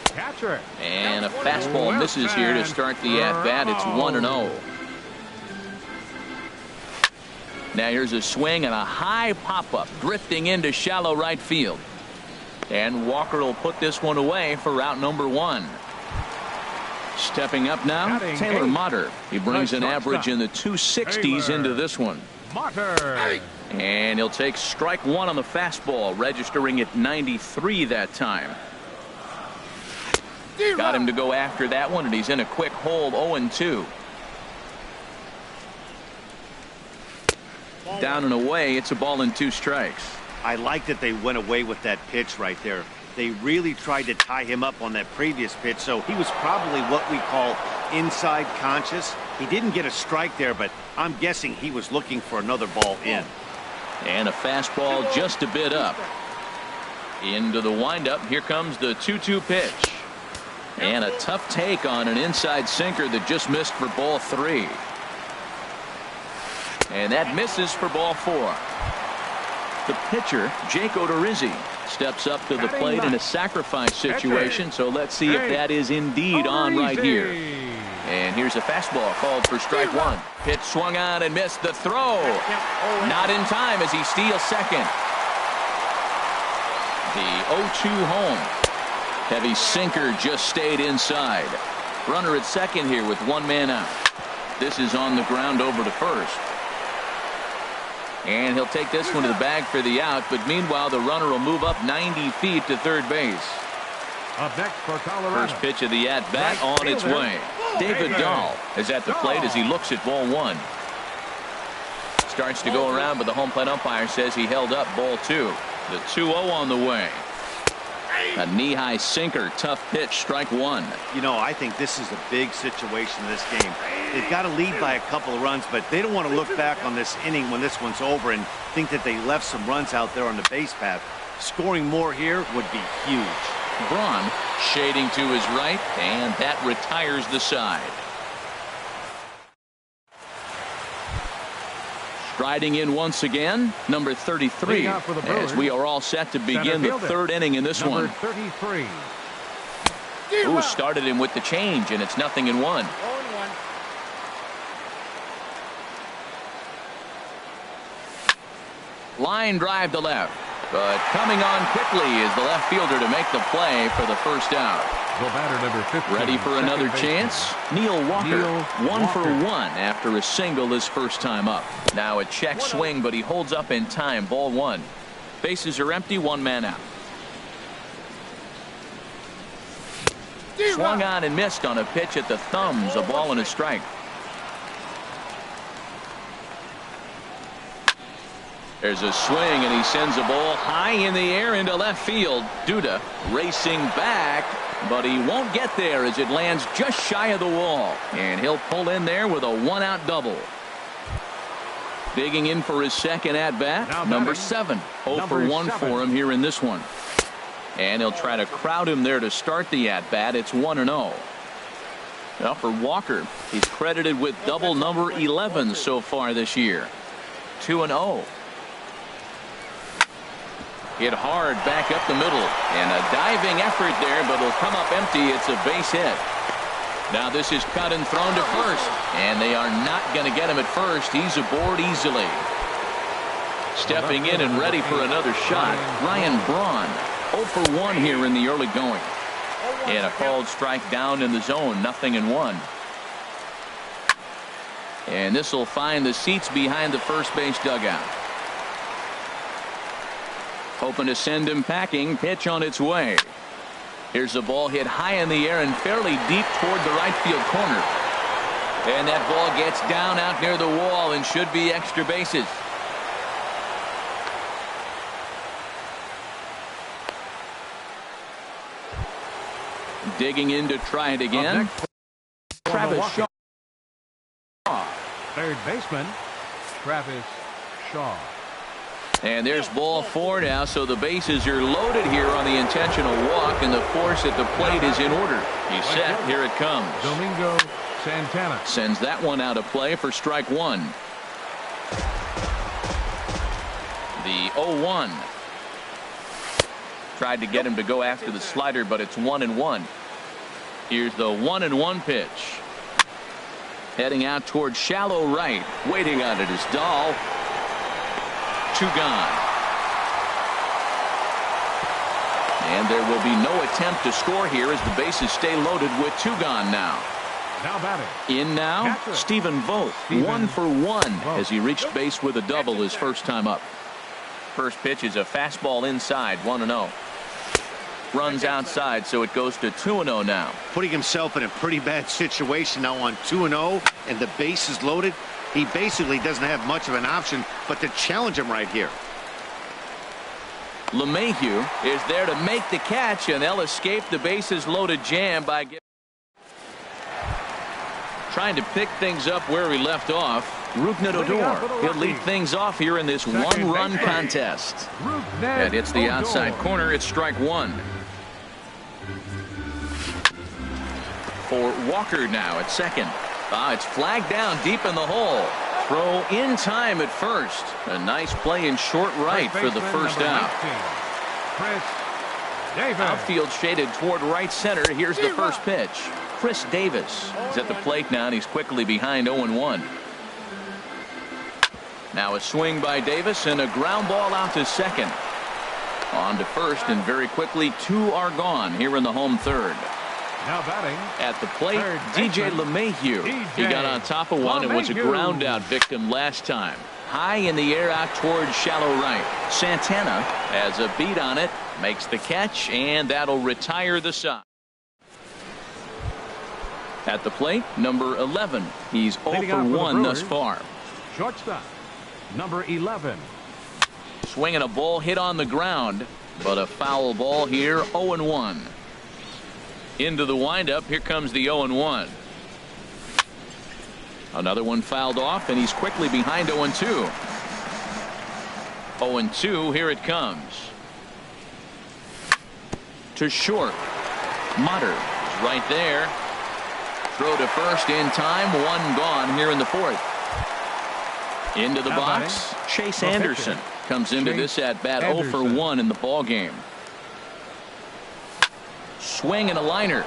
Catcher. And a fastball misses here to start the at-bat. It's 1-0. Now here's a swing and a high pop-up drifting into shallow right field. And Walker will put this one away for route number 1. Stepping up now, Taylor Motter. He brings an average in the 260s into this one. Motter. And he'll take strike 1 on the fastball, registering at 93 that time. Got him to go after that one, and he's in a quick hole, 0-2. Down and away, it's a ball and 2 strikes. I like that they went away with that pitch right there. They really tried to tie him up on that previous pitch, so he was probably what we call inside conscious. He didn't get a strike there, but I'm guessing he was looking for another ball in. And a fastball just a bit up. Into the windup. Here comes the 2-2 pitch. And a tough take on an inside sinker that just missed for ball 3. And that misses for ball 4. The pitcher, Jake Odorizzi, steps up to the plate in a sacrifice situation, so let's see if that is indeed on right here. And here's a fastball called for strike 1. Pitch swung on and missed. The throw not in time as he steals second. The 0-2 home. Heavy sinker just stayed inside. Runner at second here with 1 man out. This is on the ground over to first. And he'll take this one to the bag for the out, but meanwhile the runner will move up 90 feet to third base. Up next for Colorado. First pitch of the at-bat on its way. David Dahl is at the plate as he looks at ball 1. Starts to go around, but the home plate umpire says he held up ball 2. The 2-0 on the way. A knee-high sinker, tough pitch, strike 1. You know, I think this is a big situation in this game. They've got to lead by a couple of runs, but they don't want to look back on this inning when this one's over and think that they left some runs out there on the base path. Scoring more here would be huge. Braun shading to his right, and that retires the side. Striding in once again, number 33, as we are all set to begin the third inning in this one. 33. Ooh, started him with the change, and it's 0-1. Line drive to left. But coming on quickly is the left fielder to make the play for the first out. The batter, number 15. Ready for another chance? Neil Walker. One for Walker. one after a single his first time up. Now a check swing, but he holds up in time. Ball one. Bases are empty, one man out. Swung on and missed on a pitch at the thumbs. A ball and a strike. There's a swing, and he sends a ball high in the air into left field. Duda racing back, but he won't get there as it lands just shy of the wall. And he'll pull in there with a one-out double. Digging in for his second at-bat, number 7. 0 for 1 for him here in this one. And he'll try to crowd him there to start the at-bat. It's 1-0. Now for Walker, he's credited with double number 11 so far this year. 2-0. Hit hard back up the middle, and a diving effort there, but it'll come up empty. It's a base hit. Now this is cut and thrown to first, and they are not going to get him at first. He's aboard easily. Stepping in and ready for another shot, Ryan Braun. 0 for 1 here in the early going. And a called strike down in the zone, 0-1. And this will find the seats behind the first base dugout. Hoping to send him packing. Pitch on its way. Here's the ball hit high in the air and fairly deep toward the right field corner. And that ball gets down out near the wall and should be extra bases. Digging in to try it again. Travis Shaw. Third baseman, Travis Shaw. And there's ball 4 now, so the bases are loaded here on the intentional walk, and the force at the plate is in order. He's set. Here it comes. Domingo Santana. Sends that one out of play for strike 1. The 0-1. Tried to get him to go after the slider, but it's 1-1. Here's the 1-1 pitch. Heading out toward shallow right. Waiting on it is Dahl. 2 gone. And there will be no attempt to score here as the bases stay loaded with 2 gone now. Now batting. In now, Catcher. Stephen Vogt. 1 for 1 as he reached base with a double his first time up. First pitch is a fastball inside, 1-0. Runs outside, so it goes to 2-0 now. Putting himself in a pretty bad situation now on 2-0, and the base is loaded. He basically doesn't have much of an option but to challenge him right here. LeMahieu is there to make the catch, and they'll escape the bases loaded jam by trying to pick things up where he left off. Rougned Odor. He'll lead things off here in this one-run contest. And it's the outside corner. It's strike 1. For Walker now at second. It's flagged down deep in the hole. Throw in time at first. A nice play in short right for the first out. Chris Davis. Outfield shaded toward right center. Here's the first pitch. Chris Davis is at the plate now, and he's quickly behind 0-1. Now a swing by Davis and a ground ball out to second. On to first, and very quickly 2 are gone here in the home third. Now batting at the plate, DJ LeMahieu. He got on top of one and was a ground out victim last time. High in the air out towards shallow right. Santana has a beat on it, makes the catch, and that'll retire the side. At the plate, number 11. He's 0 for 1 thus far. Shortstop, number 11. Swinging a ball hit on the ground, but a foul ball here, 0-1. Into the windup, here comes the 0-1. Another one fouled off, and he's quickly behind 0-2. 0-2, here it comes. To short. Mutter is right there. Throw to first in time, 1 gone here in the 4th. Into the box, Chase Anderson comes into this at-bat 0 for 1 in the ball game. Swing and a liner.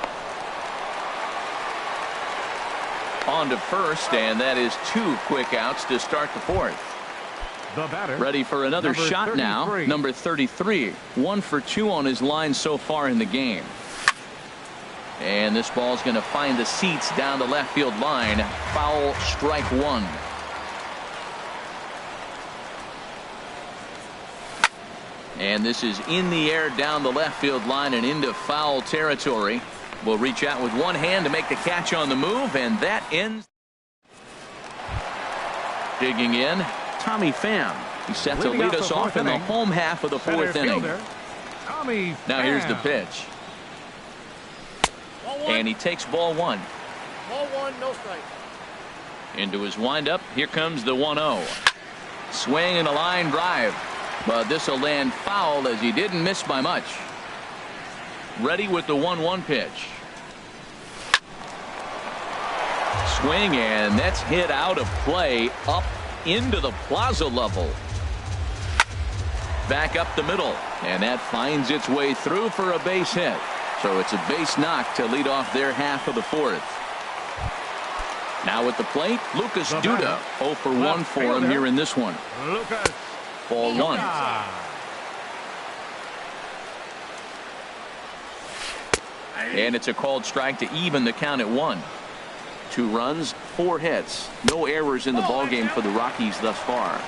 On to first, and that is 2 quick outs to start the 4th. The batter. Ready for another Number shot 33. now. Number 33. 1 for 2 on his line so far in the game. And this ball's going to find the seats down the left field line. Foul, strike one. And this is in the air down the left field line and into foul territory. Will reach out with one hand to make the catch on the move, and that ends. Digging in, Tommy Pham. He's set to lead us off in the home half of the fourth inning. Now here's the pitch. And he takes ball one. Ball one, no strike. Into his windup. Here comes the 1-0. Swing and a line drive. But this will land foul as he didn't miss by much. Ready with the 1-1 pitch. Swing, and that's hit out of play up into the plaza level. Back up the middle, and that finds its way through for a base hit. So it's a base knock to lead off their half of the fourth. Now at the plate, Lucas Duda. 0 for 1 for him here in this one. Lucas. Ball one. And it's a called strike to even the count at 1. 2 runs, 4 hits. No errors in the ballgame for the Rockies thus far.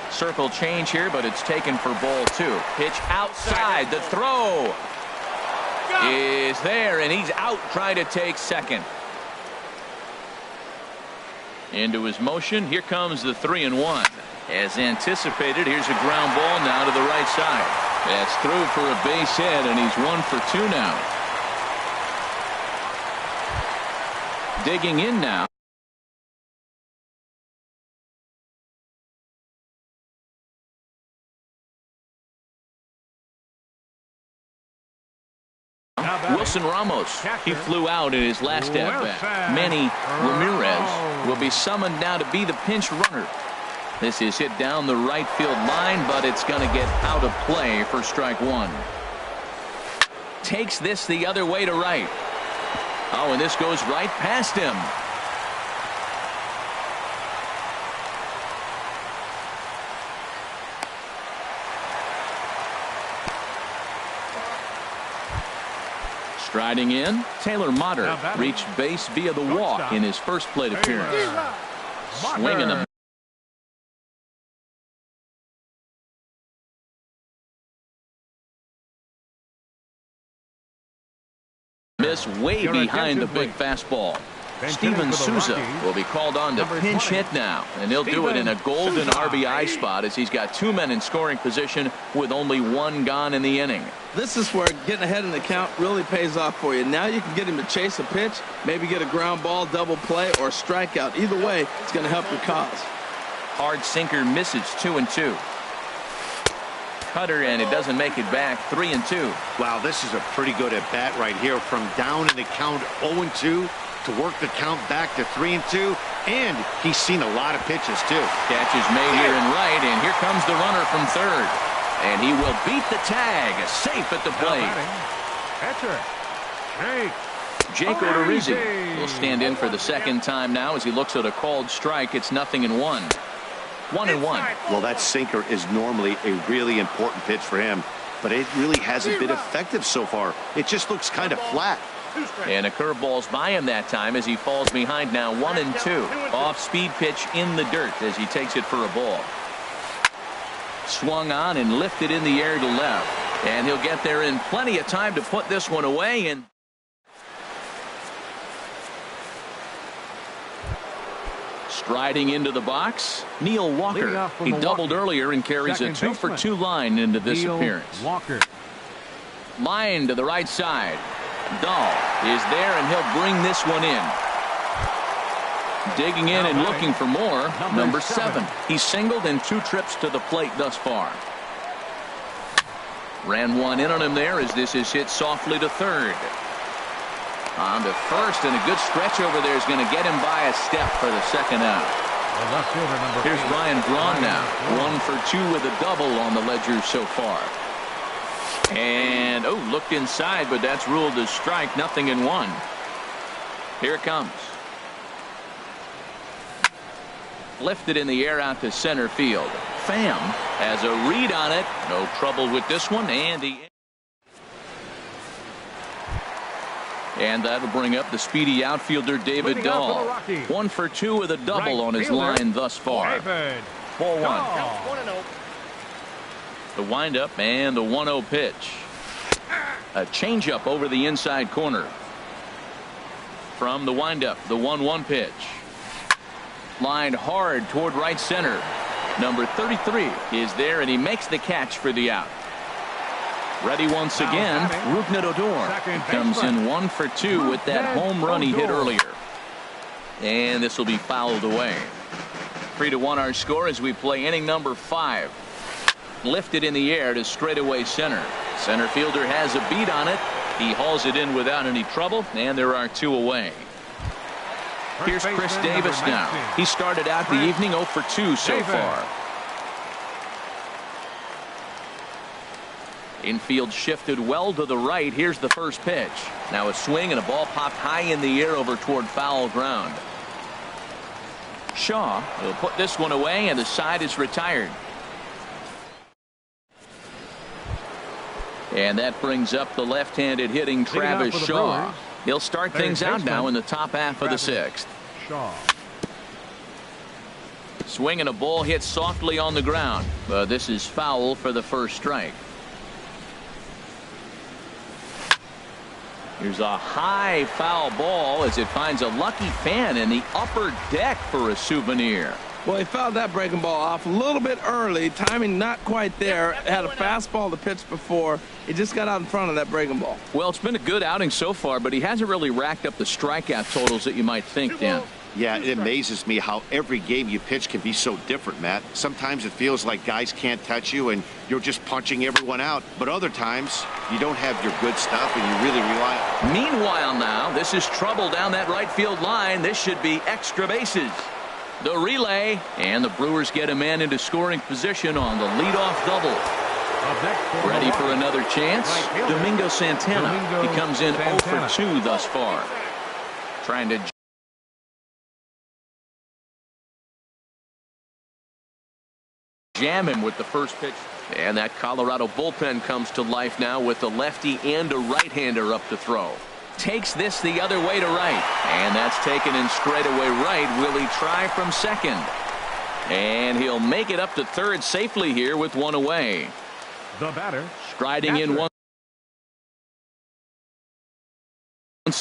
Circle change here, but it's taken for ball 2. Pitch outside. The throw is there, and he's out trying to take second. Into his motion. Here comes the 3-1. As anticipated, here's a ground ball now to the right side. That's through for a base hit, and he's 1 for 2 now. Digging in now. Wilson Ramos. He flew out in his last at-bat. Manny Ramirez will be summoned now to be the pinch runner. This is hit down the right field line, but it's going to get out of play for strike one. Takes this the other way to right. Oh, and this goes right past him. Striding in, Taylor Motter reached base via the walk in his first plate appearance. Swinging a miss way behind the big fastball. Steven Souza will be called on to pinch hit now, and he'll do it in a golden RBI spot as he's got 2 men in scoring position with only 1 gone in the inning. This is where getting ahead in the count really pays off for you. Now you can get him to chase a pitch, maybe get a ground ball, double play, or strikeout. Either way, it's going to help your cause. Hard sinker misses 2-2. Cutter, and it doesn't make it back. 3-2. Wow, this is a pretty good at bat right here. From down in the count 0-2 to work the count back to 3-2, and he's seen a lot of pitches too. Catch is made here in right, and here comes the runner from third, and he will beat the tag. Safe at the plate. Jake Odorizzi will stand in for the second time now as he looks at a called strike. It's 0-1. 1-1. Well, that sinker is normally a really important pitch for him, but it really hasn't been effective so far. It just looks kind of flat. And a curveball's by him that time as he falls behind now. 1-2. Off-speed pitch in the dirt as he takes it for a ball. Swung on and lifted in the air to left. And he'll get there in plenty of time to put this one away. And striding into the box, Neil Walker. He doubled earlier and carries a 2 for 2 line into this appearance. Line to the right side. Dahl is there, and he'll bring this one in. Digging in and looking for more. Number 7. He's singled in 2 trips to the plate thus far. Ran one in on him there as this is hit softly to third. On to first, and a good stretch over there is going to get him by a step for the second out. Here's Ryan Braun now. 1 for 2 with a double on the ledger so far. And, looked inside, but that's ruled as strike. 0-1. Here it comes. Lifted in the air out to center field. Pham has a read on it. No trouble with this one. And that'll bring up the speedy outfielder David Dahl. 1 for 2 with a double on his line thus far. 4-1. The windup and the 1-0 pitch. A changeup over the inside corner. From the windup, the 1-1 pitch. Lined hard toward right center. Number 33 is there, and he makes the catch for the out. Ready once again, Rougned Odor comes in 1 for 2 with that home run he hit earlier. And this will be fouled away. 3-1 our score as we play inning number 5. Lifted in the air to straightaway center. Center fielder has a beat on it. He hauls it in without any trouble, and there are 2 away. Here's Chris Davis now. He started out the evening 0 for 2 so far. Infield shifted well to the right. Here's the first pitch. Now a swing and a ball popped high in the air over toward foul ground. Shaw will put this one away, and the side is retired. And that brings up the left-handed hitting Travis Shaw. He'll start things out now in the top half of the 6th. Swing and a ball hit softly on the ground, but this is foul for the first strike. Here's a high foul ball as it finds a lucky fan in the upper deck for a souvenir. Well, he fouled that breaking ball off a little bit early. Timing not quite there. Had a fastball to pitch before. He just got out in front of that breaking ball. Well, it's been a good outing so far, but he hasn't really racked up the strikeout totals that you might think, Dan. Yeah, it amazes me how every game you pitch can be so different, Matt. Sometimes it feels like guys can't touch you and you're just punching everyone out. But other times, you don't have your good stuff and you really rely on it. Meanwhile now, this is trouble down that right field line. This should be extra bases. The relay, and the Brewers get a man into scoring position on the leadoff double. Ready for another chance? Domingo Santana. He comes in 0 for 2 thus far. Trying to jam him with the first pitch. And that Colorado bullpen comes to life now with a lefty and a right-hander up to throw. Takes this the other way to right, and that's taken in straightaway right. Will he try from second? And he'll make it up to third safely here with 1 away. The batter striding in once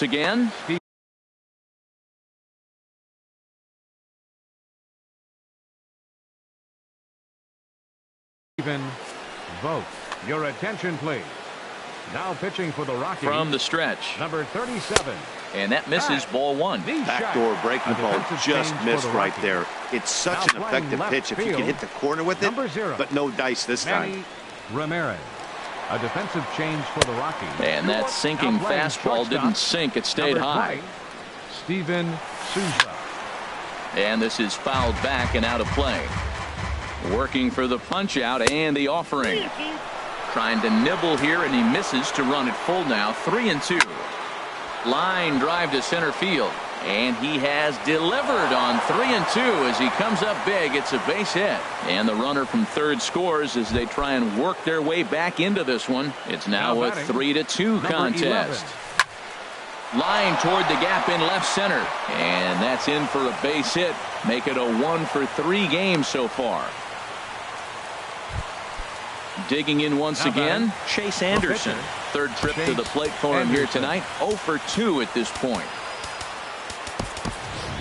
again. Stephen Vogt. Your attention, please. Now pitching for the Rockies. From the stretch. Number 37. And that misses ball 1. Backdoor breaking ball just missed right there. It's such an effective pitch if you can hit the corner with it, but no dice this time. Ramirez. A defensive change for the Rockies. And that sinking fastball didn't sink. It stayed high. Steven Souza. And this is fouled back and out of play. Working for the punch out and the offering. Trying to nibble here, and he misses to run it full now. 3-2. Line drive to center field, and he has delivered on 3-2 as he comes up big. It's a base hit, and the runner from third scores as they try and work their way back into this one. It's now a 3-2 contest. Line toward the gap in left center, and that's in for a base hit. Make it a 1 for 3 game so far. Digging in once again, Chase Anderson. Third trip to the plate for him here tonight. 0 for 2 at this point.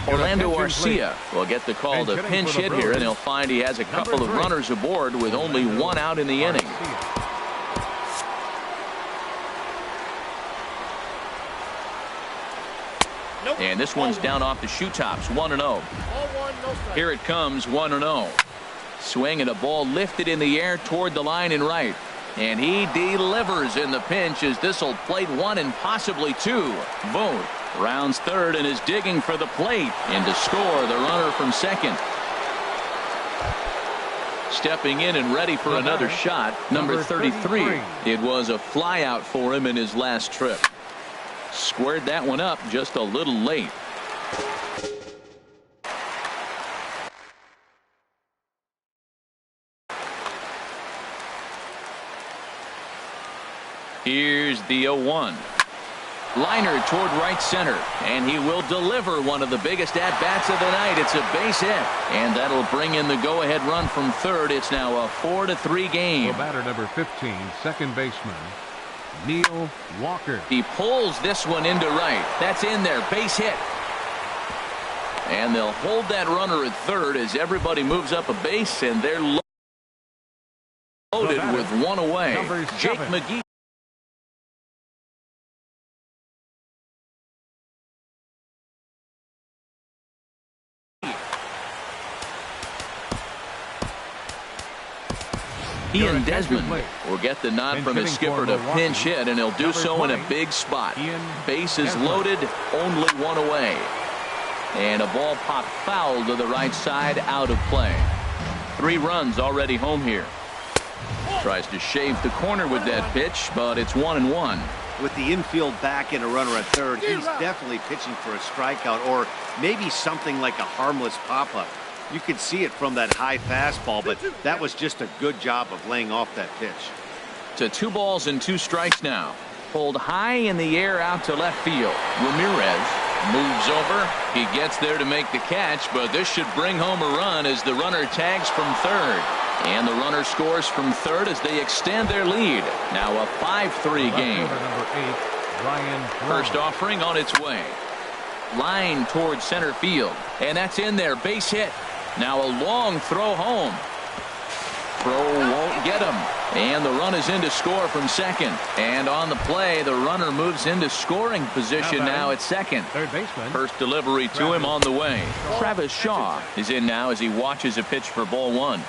Orlando Arcia will get the call to pinch hit here, and he'll find he has a couple of runners aboard with only 1 out in the inning. And this one's down off the shoe tops. 1-0. Here it comes. 1-0. Swing and a ball lifted in the air toward the line and right. And he delivers in the pinch as this will plate 1 and possibly 2. Vogt rounds third and is digging for the plate. And to score, the runner from second. Stepping in and ready for another shot, number 33. It was a fly out for him in his last trip. Squared that one up just a little late. Here's the 0-1. Liner toward right center, and he will deliver one of the biggest at-bats of the night. It's a base hit, and that'll bring in the go-ahead run from third. It's now a 4-3 game. For batter number 15, second baseman, Neil Walker. He pulls this one into right. That's in there, base hit. And they'll hold that runner at third as everybody moves up a base, and they're loaded with one away. Jake McGee. Ian Desmond will get the nod from his skipper to pinch hit, and he'll do so in a big spot. Bases loaded, only one away. And a ball popped foul to the right side, out of play. 3 runs already home here. Tries to shave the corner with that pitch, but it's 1-1. With the infield back and a runner at third, he's definitely pitching for a strikeout or maybe something like a harmless pop-up. You could see it from that high fastball, but that was just a good job of laying off that pitch. To 2 balls and 2 strikes now. Pulled high in the air out to left field. Ramirez moves over. He gets there to make the catch, but this should bring home a run as the runner tags from third. And the runner scores from third as they extend their lead. Now a 5-3 game. First offering on its way. Line towards center field. And that's in there. Base hit. Now a long throw home. Throw won't get him. And the run is in to score from second. And on the play, the runner moves into scoring position now at second. Third baseman. First delivery to him on the way. Travis Shaw is in now as he watches a pitch for ball 1.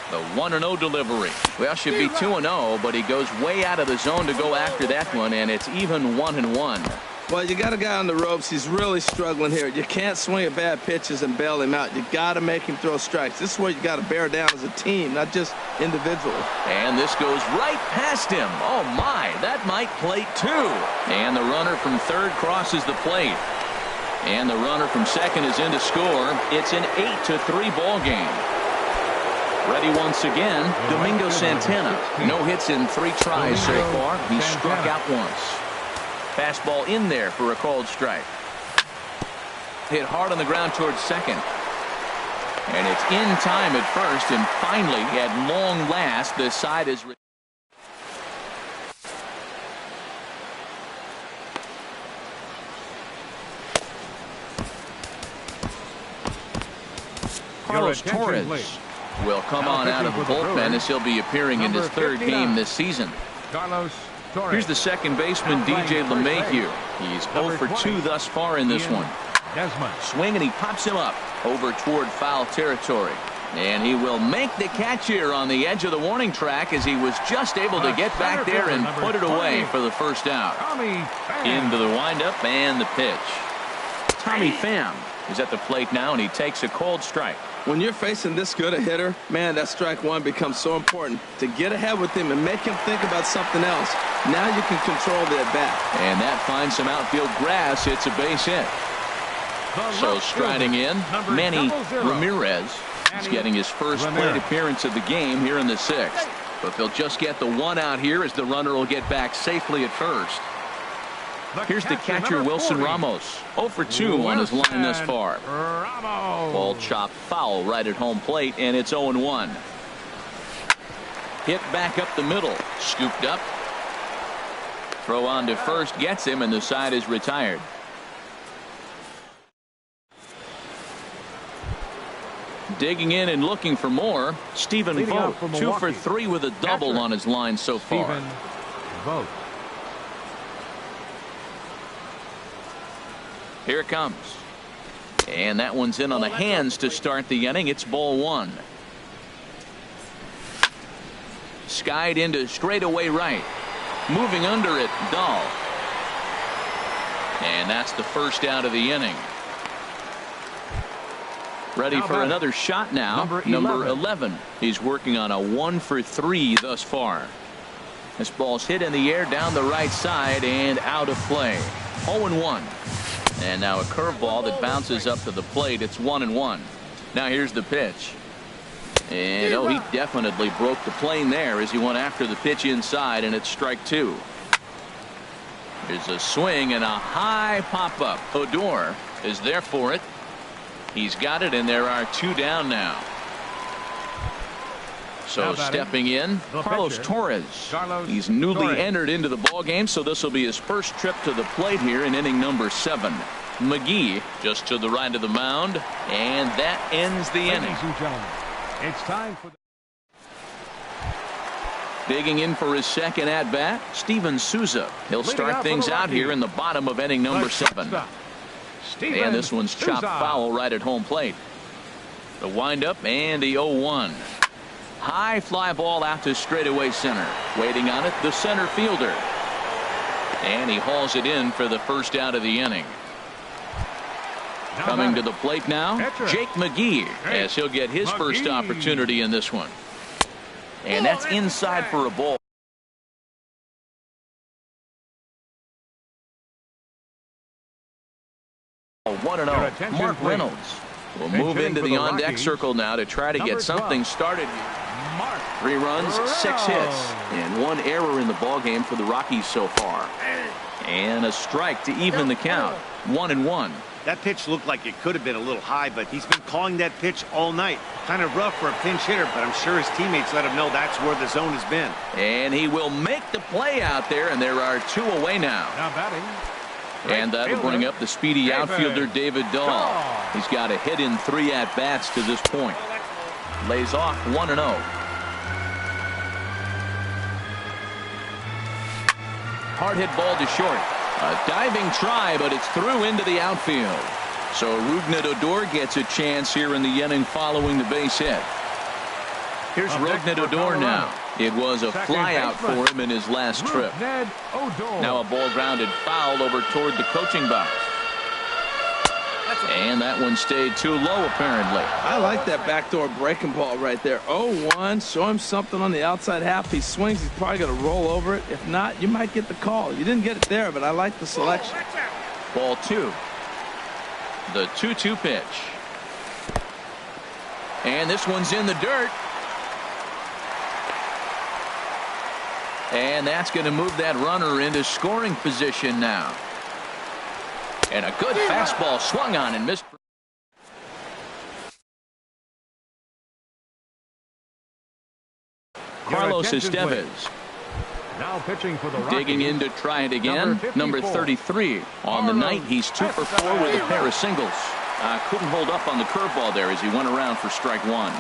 The 1-0 delivery. Well, should be 2-0, but he goes way out of the zone to go after that one, and it's even 1-1. Well, you got a guy on the ropes. He's really struggling here. You can't swing at bad pitches and bail him out. You got to make him throw strikes. This is where you got to bear down as a team, not just individually. And this goes right past him. Oh, my. That might plate 2. And the runner from third crosses the plate. And the runner from second is in to score. It's an 8-3 ball game. Ready once again, Domingo Santana. No hits in 3 tries so far. He struck out once. Fastball in there for a called strike. Hit hard on the ground towards second. And it's in time at first, and finally, at long last, the side is... Carlos Torres will come on out of the bullpen as he'll be appearing in his 3rd game this season. Carlos Torres. Here's the second baseman, DJ LeMahieu. He's 0 for 2 thus far in this one. Desmond. Swing, and he pops him up over toward foul territory. And he will make the catch here on the edge of the warning track as he was just able to get back there and put it away for the first out. Into the windup and the pitch. Tommy Pham is at the plate now, and he takes a cold strike. When you're facing this good a hitter, man, that strike one becomes so important to get ahead with him and make him think about something else. Now you can control the at-bat. And that finds some outfield grass. It's a base hit. So striding in, Manny Ramirez. He's getting his first plate appearance of the game here in the 6th. But they'll just get the 1 out here as the runner will get back safely at first. Here's the catcher, Wilson Ramos. 0 for 2 on his line thus far. Ball chopped foul right at home plate, and it's 0-1. Hit back up the middle. Scooped up. Throw on to first gets him, and the side is retired. Digging in and looking for more, Stephen Vogt. 2 for 3 with a double on his line so far. Stephen Vogt. Here it comes. And that one's in on the hands to start the inning. It's ball 1. Skied into straightaway right. Moving under it, Dahl. And that's the first out of the inning. Ready for another shot now. Number 11. He's working on a 1 for 3 thus far. This ball's hit in the air down the right side and out of play. 0-1. And now a curveball that bounces up to the plate. It's 1-1. Now here's the pitch. And he definitely broke the plane there as he went after the pitch inside, and it's strike 2. Here's a swing and a high pop-up. Odor is there for it. He's got it, and there are 2 down now. So stepping in, Carlos Torres. He's newly entered into the ball game, so this will be his first trip to the plate here in inning number 7. McGee just to the right of the mound, and that ends the inning. Ladies and gentlemen, it's time for Digging in for his second at-bat, Steven Souza. He'll start things out here in the bottom of inning number 7. And this one's chopped foul right at home plate. The windup and the 0-1. High fly ball out to straightaway center. Waiting on it, the center fielder. And he hauls it in for the first out of the inning. Coming to the plate now, Jake McGee, as he'll get his first opportunity in this one. And that's inside for a ball. Oh, 1-0. Mark Reynolds will move into the on-deck circle now to try to get something started. 3 runs, 6 hits, and 1 error in the ballgame for the Rockies so far. And a strike to even the count. 1-1. That pitch looked like it could have been a little high, but he's been calling that pitch all night. Kind of rough for a pinch hitter, but I'm sure his teammates let him know that's where the zone has been. And he will make the play out there, and there are 2 away now. Now batting. And that'll bring up the speedy outfielder David Dahl. He's got a hit in 3 at-bats to this point. Lays off 1-0. Hard hit ball to short. A diving try, but it's through into the outfield. So Rougned Odor gets a chance here in the inning following the base hit. Here's Rougned Odor now. It was a flyout for him in his last trip. Now a ball grounded foul over toward the coaching box. And that one stayed too low, apparently. I like that backdoor breaking ball right there. 0-1. Show him something on the outside half. He swings. He's probably going to roll over it. If not, you might get the call. You didn't get it there, but I like the selection. Ball 2. The 2-2 pitch. And this one's in the dirt. And that's going to move that runner into scoring position now. And a good fastball swung on and missed. Carlos Estevez. Now pitching for the digging in to try it again. Number 33. On the night, he's 2 for 4 with a pair of singles. Couldn't hold up on the curveball there as he went around for strike 1.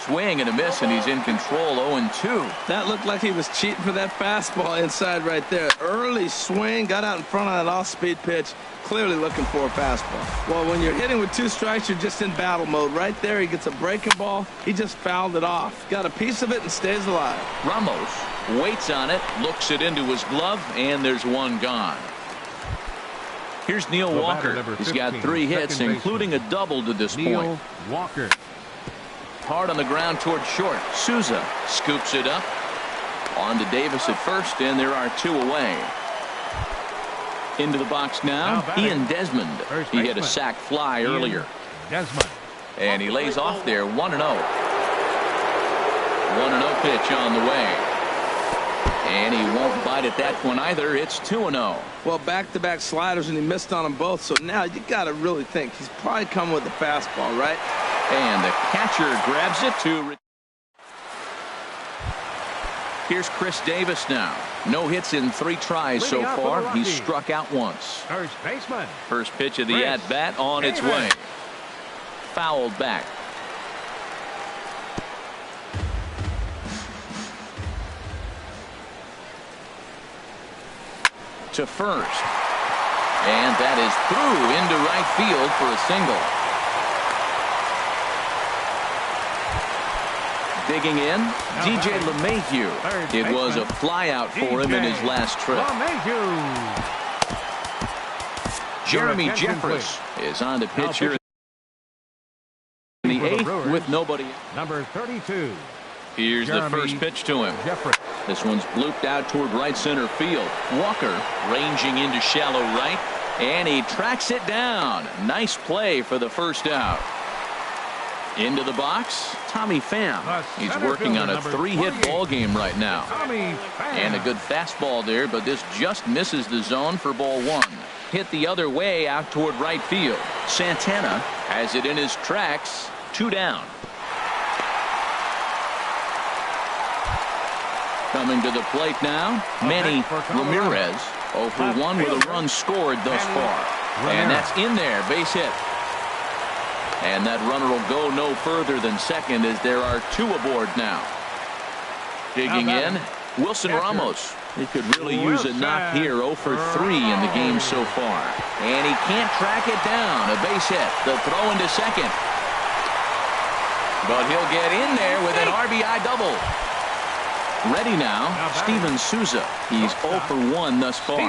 Swing and a miss, and he's in control. 0-2. That looked like he was cheating for that fastball inside right there. Early swing, got out in front of that off-speed pitch, clearly looking for a fastball. Well, when you're hitting with 2 strikes, you're just in battle mode. Right there, he gets a breaking ball. He just fouled it off. Got a piece of it and stays alive. Ramos waits on it, looks it into his glove, and there's 1 gone. Here's Neil Walker. He's got 3 hits, including a double to this point. Walker. Hard on the ground toward short. Souza scoops it up. On to Davis at first, and there are 2 away. Into the box now, Ian Desmond. He hit a sac fly earlier. Desmond. And he lays off there. 1-0. 1-0 pitch on the way. And he won't bite at that one either. It's 2-0. Well, back-to-back sliders, and he missed on them both. So now you got to really think he's probably coming with the fastball, right? And the catcher grabs it to. Here's Chris Davis now. No hits in 3 tries so far. He's struck out once. First baseman. First pitch of the at-bat on its way. Fouled back. To first. And that is through into right field for a single. Digging in, DJ LeMahieu. It was a flyout for him in his last trip. Jeremy Jeffress is on the pitch here in the 8th with nobody. Number 32. Here's the first pitch to him. This one's blooped out toward right center field. Walker ranging into shallow right, and he tracks it down. Nice play for the first out. Into the box, Tommy Pham. He's working on a 3-hit ball game right now. And a good fastball there, but this just misses the zone for ball 1. Hit the other way out toward right field. Santana has it in his tracks. 2 down. Coming to the plate now, Manny Ramirez. 0 for 1 with a run scored thus far. And that's in there, base hit. And that runner will go no further than second as there are 2 aboard now. Digging in, Wilson Ramos. He could really use a knock here. 0 for 3 in the game so far. And he can't track it down. A base hit. The throw into second. But he'll get in there with an RBI double. Ready now, Steven Souza. He's 0 for 1 thus far.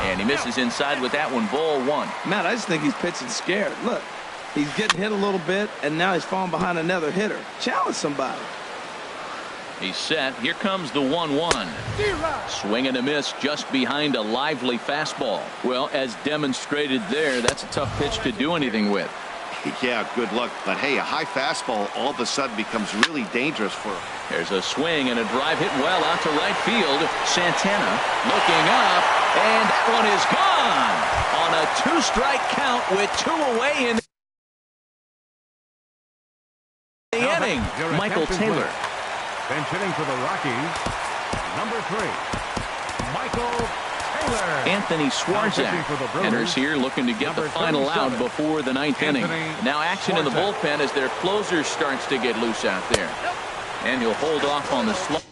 And he misses inside with that one, ball 1. Matt, I just think he's pitching scared. Look, he's getting hit a little bit, and now he's falling behind another hitter. Challenge somebody. He's set. Here comes the 1-1. Swing and a miss just behind a lively fastball. Well, as demonstrated there, that's a tough pitch to do anything with. Yeah, good luck. But hey, a high fastball all of a sudden becomes really dangerous for him. There's a swing and a drive hit well out to right field. Santana looking up, and that one is gone on a 2-strike count with 2 away in the inning. Michael Taylor. Bench hitting for the Rockies, number 3, Michael Taylor. Anthony Swarzak enters here looking to get the final out before the 9th inning. Now action in the bullpen as their closer starts to get loose out there. And he'll hold off on the slump.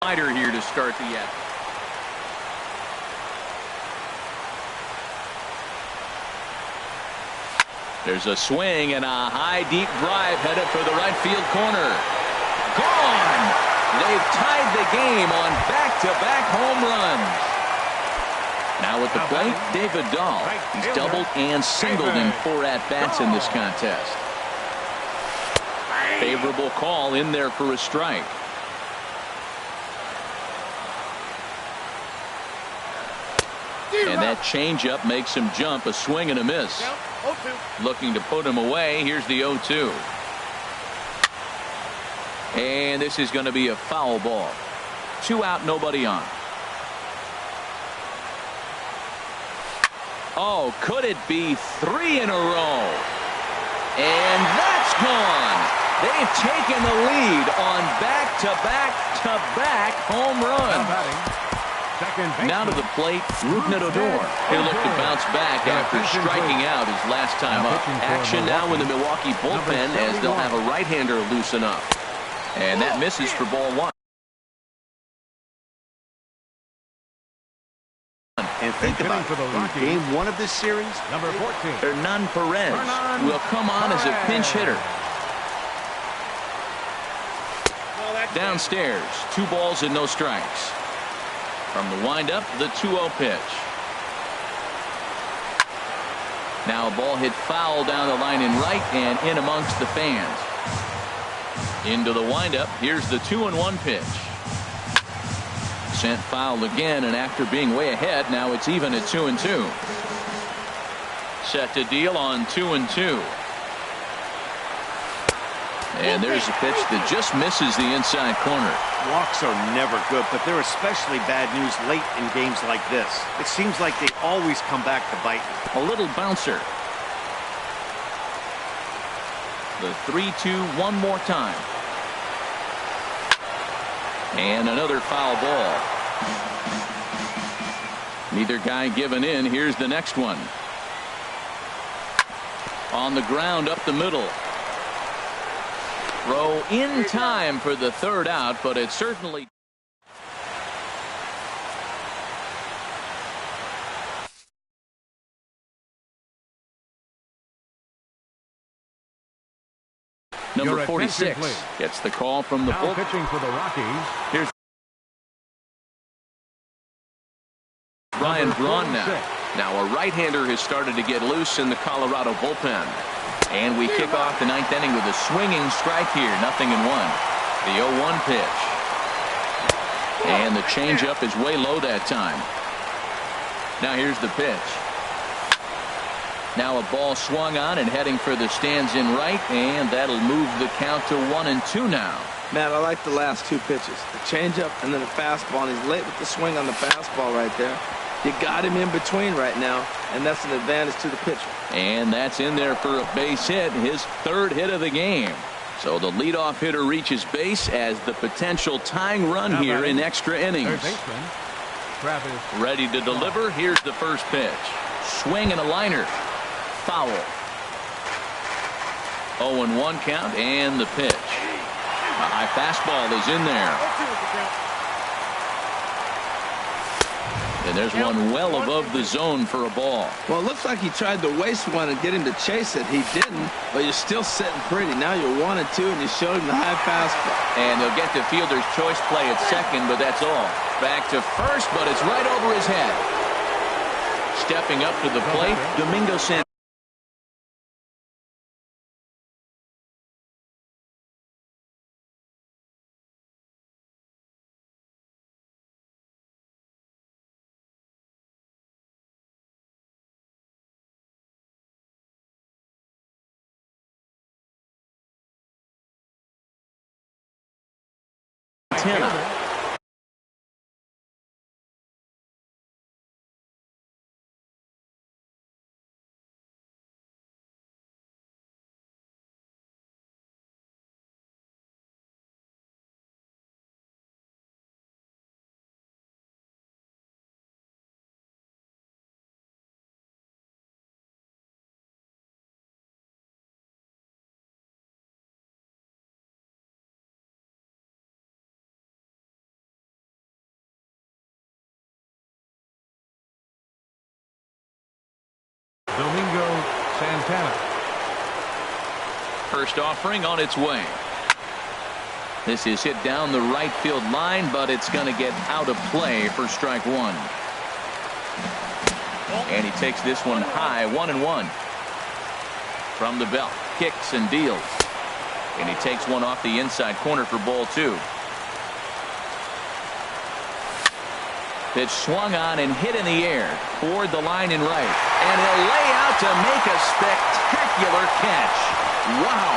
Slider here to start the act. There's a swing and a high deep drive headed for the right field corner. Gone! They've tied the game on back-to-back home runs. Now at the plate, David Dahl. He's doubled and singled in 4 at-bats in this contest. Favorable call in there for a strike. And that changeup makes him jump. A swing and a miss. Looking to put him away. Here's the 0-2. And this is going to be a foul ball. 2 out, nobody on. Oh, could it be 3 in a row? And that's gone. They've taken the lead on back-to-back-to-back home runs. Now to the plate, Rougned Odor. He'll look to bounce back after striking out his last time up. Action now in the Milwaukee bullpen as they'll have a right-hander loosen up. And that misses for ball 1. And think about it, in game 1 of this series, number 14, Hernan Perez will come on as a pinch hitter. Downstairs, 2 balls and no strikes. From the windup, the 2-0 pitch. Now a ball hit foul down the line in right and in amongst the fans. Into the windup, here's the 2-1 pitch. Sent foul again, and after being way ahead, now it's even at 2-2. Set to deal on 2-2. And there's a pitch that just misses the inside corner. Walks are never good, but they're especially bad news late in games like this. It seems like they always come back to bite. A little bouncer. The 3-2 one more time. And another foul ball. Neither guy giving in. Here's the next one. On the ground up the middle. Throw in time for the 3rd out, but it certainly. Number 46 gets the call from the bullpen. Pitching for the Rockies. Here's Brian Braun now. Now a right-hander has started to get loose in the Colorado bullpen. And we kick off the 9th inning with a swinging strike here. 0-1. The 0-1 pitch. And the changeup is way low that time. Now here's the pitch. Now a ball swung on and heading for the stands in right, and that'll move the count to 1-2 now. Matt, I like the last two pitches. The changeup and then the fastball, and he's late with the swing on the fastball right there. You got him in between right now, and that's an advantage to the pitcher. And that's in there for a base hit, his third hit of the game. So the leadoff hitter reaches base as the potential tying run here in extra innings. Ready to deliver. Here's the first pitch. Swing and a liner. Foul. 0-1 count and the pitch. A high fastball is in there. And there's one well above the zone for a ball. Well, it looks like he tried to waste one and get him to chase it. He didn't, but you're still sitting pretty. Now you're 1-2, and you showed him the high fastball. And they'll get to fielder's choice play at second, but that's all. Back to first, but it's right over his head. Stepping up to the plate, Domingo Santana. Domingo Santana. First offering on its way. This is hit down the right field line, but it's going to get out of play for strike one. And he takes this one high, 1-1. From the belt, kicks and deals. And he takes one off the inside corner for ball two. Pitch swung on and hit in the air toward the line in right. And he'll lay out to make a spectacular catch. Wow.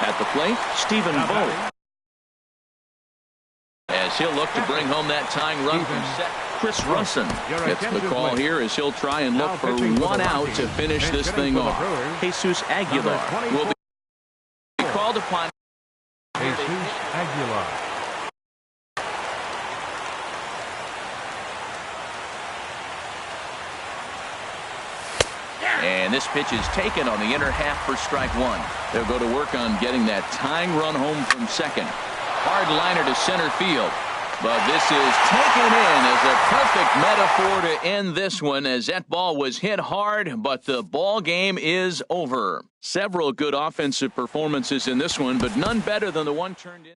At the plate, Stephen Vogt. As he'll look to bring home that tying run from second. Chris Russin gets the call here as he'll try and look for one out to finish this thing off. Jesus Aguilar will be called upon. Jesus Aguilar. And this pitch is taken on the inner half for strike one. They'll go to work on getting that tying run home from second. Hard liner to center field. But this is taken in as a perfect metaphor to end this one, as that ball was hit hard, but the ball game is over. Several good offensive performances in this one, but none better than the one turned in.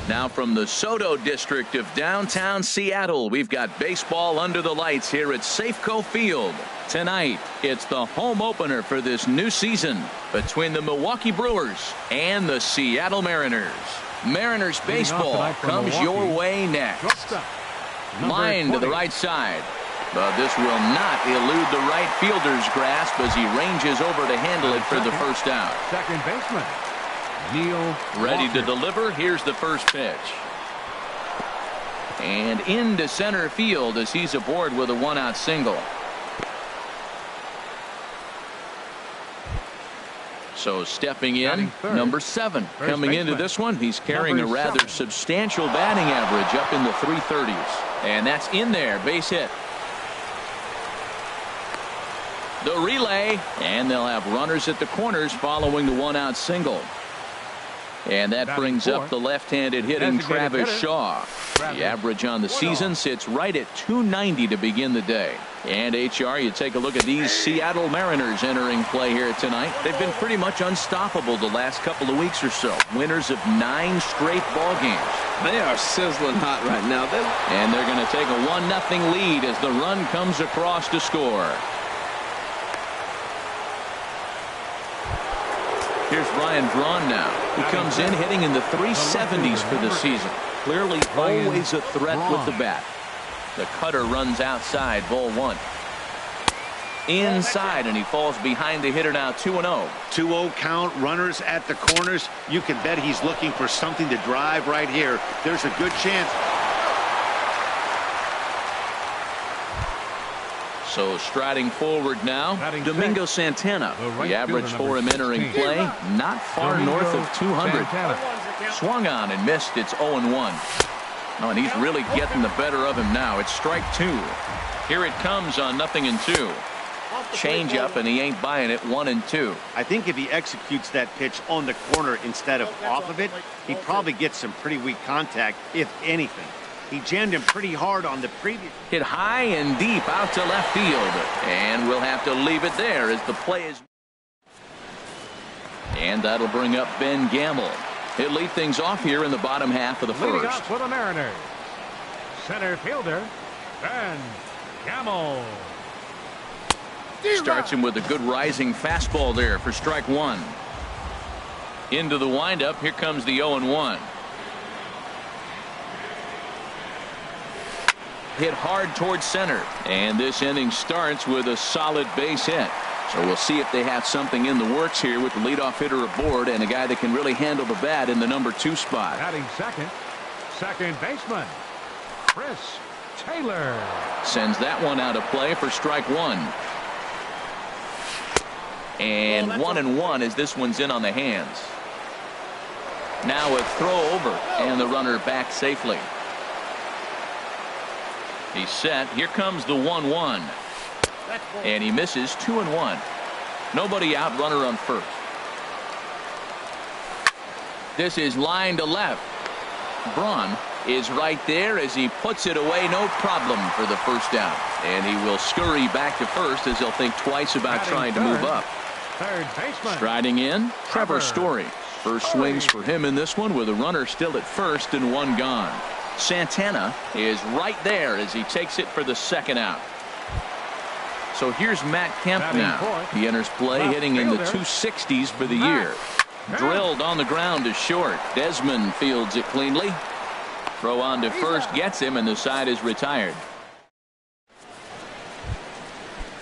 Now from the Soto district of downtown Seattle, we've got baseball under the lights here at Safeco Field. Tonight, it's the home opener for this new season between the Milwaukee Brewers and the Seattle Mariners. Mariners baseball comes your way next. Line to the right side. But this will not elude the right fielder's grasp as he ranges over to handle it for the first out. Second baseman, Neil Ready Walker. to deliver. Here's the first pitch. And into center field as he's aboard with a one-out single. So stepping in, third. number 7. First Coming into baseman. this one, he's carrying a Number rather 7. substantial batting average up in the 330s. And that's in there, base hit. The relay, and they'll have runners at the corners following the one-out single. And that Batting brings up fourth. the left-handed hitting Designated Travis hitter. Shaw. The average on the season sits right at 290 to begin the day. And HR, you take a look at these Seattle Mariners entering play here tonight. They've been pretty much unstoppable the last couple of weeks or so. Winners of 9 straight ball games. They are sizzling hot right now. And they're going to take a 1-0 lead as the run comes across to score. Here's Ryan Braun now. He comes in hitting in the 370s for the season. Clearly always a threat with the bat. The cutter runs outside, ball 1. Inside, and he falls behind the hitter now, 2-0. 2-0 count, runners at the corners. You can bet he's looking for something to drive right here. There's a good chance. So striding forward now, Batting Domingo sixth. Santana. The right The average fielder, for him number entering 16. play, not far Domingo north of 200. Santana. Swung on and missed. It's 0-1. Oh, and he's really getting the better of him now. It's strike 2. Here it comes on 0-2. Change up, and he ain't buying it. 1-2. I think if he executes that pitch on the corner instead of off of it, he probably gets some pretty weak contact, if anything. He jammed him pretty hard on the previous. Hit high and deep out to left field. And we'll have to leave it there as the play is. And that'll bring up Ben Gamble. He'll lead things off here in the bottom half of the Leading first. off for the Mariners, center fielder, Ben Gamble. Starts him with a good rising fastball there for strike 1. Into the windup. Here comes the 0-1. Hit hard towards center. And this inning starts with a solid base hit. So we'll see if they have something in the works here with the leadoff hitter aboard and a guy that can really handle the bat in the number 2 spot. Batting second baseman, Chris Taylor. Sends that one out of play for strike 1. And 1-1 as this one's in on the hands. Now a throw over and the runner back safely. He's set. Here comes the 1-1. And he misses. 2-1. Nobody out. Runner on first. This is line to left. Braun is right there as he puts it away. No problem for the first down. And he will scurry back to first as he'll think twice about Batting trying to move up. Third baseman. Striding in, Trevor Trevor Story. First swings for him in this one with a runner still at first and 1 gone. Santana is right there as he takes it for the second out. So here's Matt Kemp Batting now. fourth. He enters play Left hitting in the fielder, 260s for the Matt year. Kemp. Drilled on the ground to short. Desmond fields it cleanly. Throw on to first gets him, and the side is retired.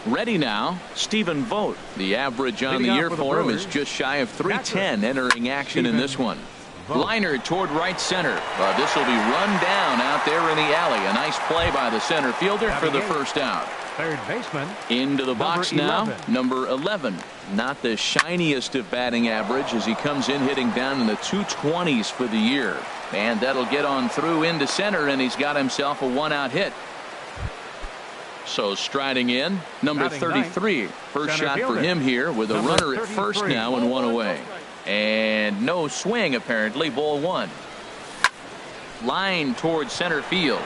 Ready now, Stephen Vogt. The average on the Leading off year for the for him is Brewers, just shy of 310 entering action in this one. Vogt. Liner toward right center. But this will be run down out there in the alley. A nice play by the center fielder for the first out. Third baseman. Into the box Number now, 11. number 11. Not the shiniest of batting average as he comes in hitting down in the 220s for the year. And that'll get on through into center, and he's got himself a 1-out hit. So striding in, number Batting 33. First Center shot for fielder. him here with a Number runner at first 33. now and 1 away. And no swing apparently, ball 1. Line towards center field.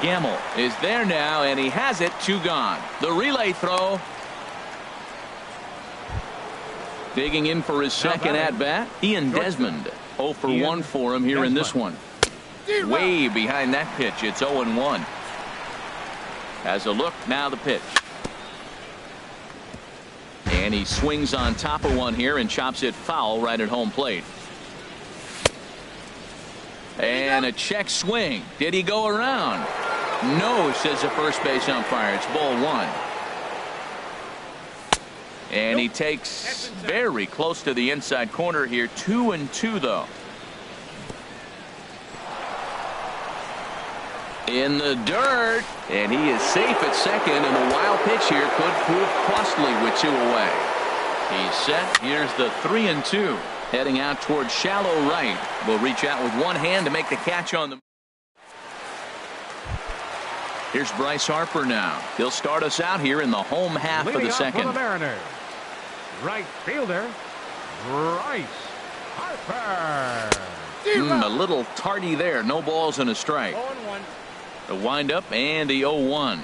Gamble is there now, and he has it. 2 gone. The relay throw. Digging in for his second at bat, Ian Desmond. 0 for 1 for him here in this one. Way behind that pitch. It's 0-1. Has a look. Now the pitch. And he swings on top of one here and chops it foul right at home plate. And a check swing. Did he go around? No, says the first base umpire. It's ball 1. And he takes very close to the inside corner here. 2-2 though. In the dirt, and he is safe at second, and the wild pitch here could prove costly with 2 away. He's set. Here's the 3-2. Heading out towards shallow right. Will reach out with one hand to make the catch on the. Here's Bryce Harper now. He'll start us out here in the home half of the second. For the Mariners, right fielder, Bryce Harper. A little tardy there. No balls and a strike. 0-1. The windup and the 0-1.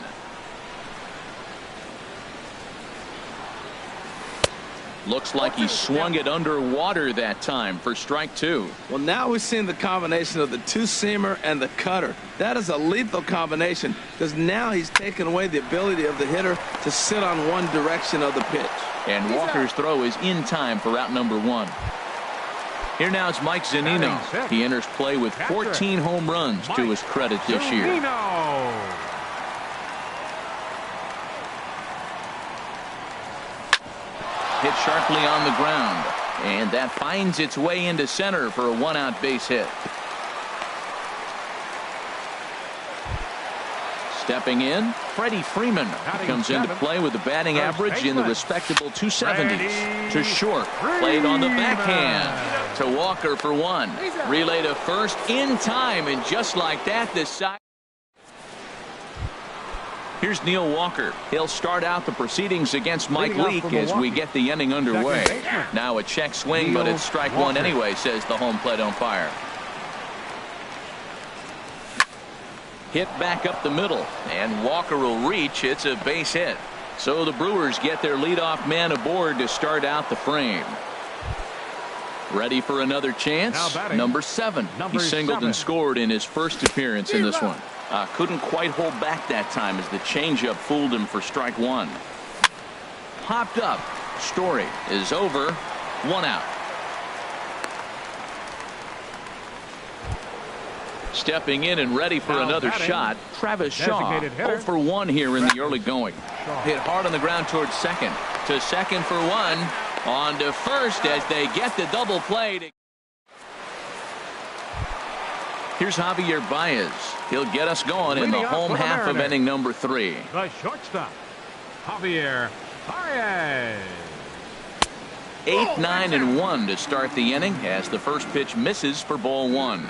Looks like he swung it underwater that time for strike 2. Well, now we've seen the combination of the two-seamer and the cutter. That is a lethal combination because now he's taken away the ability of the hitter to sit on one direction of the pitch. And Walker's throw is in time for out number 1. Here now is Mike Zunino. He enters play with 14 home runs to his credit this year. Hit sharply on the ground, and that finds its way into center for a 1-out base hit. Stepping in, Freddie Freeman comes into play with a batting average in the respectable 270s. To short, played on the backhand. To Walker for 1. Relay to first in time, and just like that, this side. Here's Neil Walker. He'll start out the proceedings against Mike Leake as we get the inning underway. Now a check swing, but it's strike 1 anyway, says the home plate umpire. Hit back up the middle, and Walker will reach. It's a base hit. So the Brewers get their leadoff man aboard to start out the frame. Ready for another chance. Number 7. He singled and scored in his first appearance in this one. Couldn't quite hold back that time as the changeup fooled him for strike 1. Popped up. Story is over. 1 out. Stepping in and ready for another shot, Travis Shaw. 0 for 1 here in the early going. Hit hard on the ground towards second. To second for 1. On to first as they get the double play. Here's Javier Baez. He'll get us going in the home half of inning number 3. The shortstop, Javier Baez. 8, 9, and 1 to start the inning as the first pitch misses for ball 1.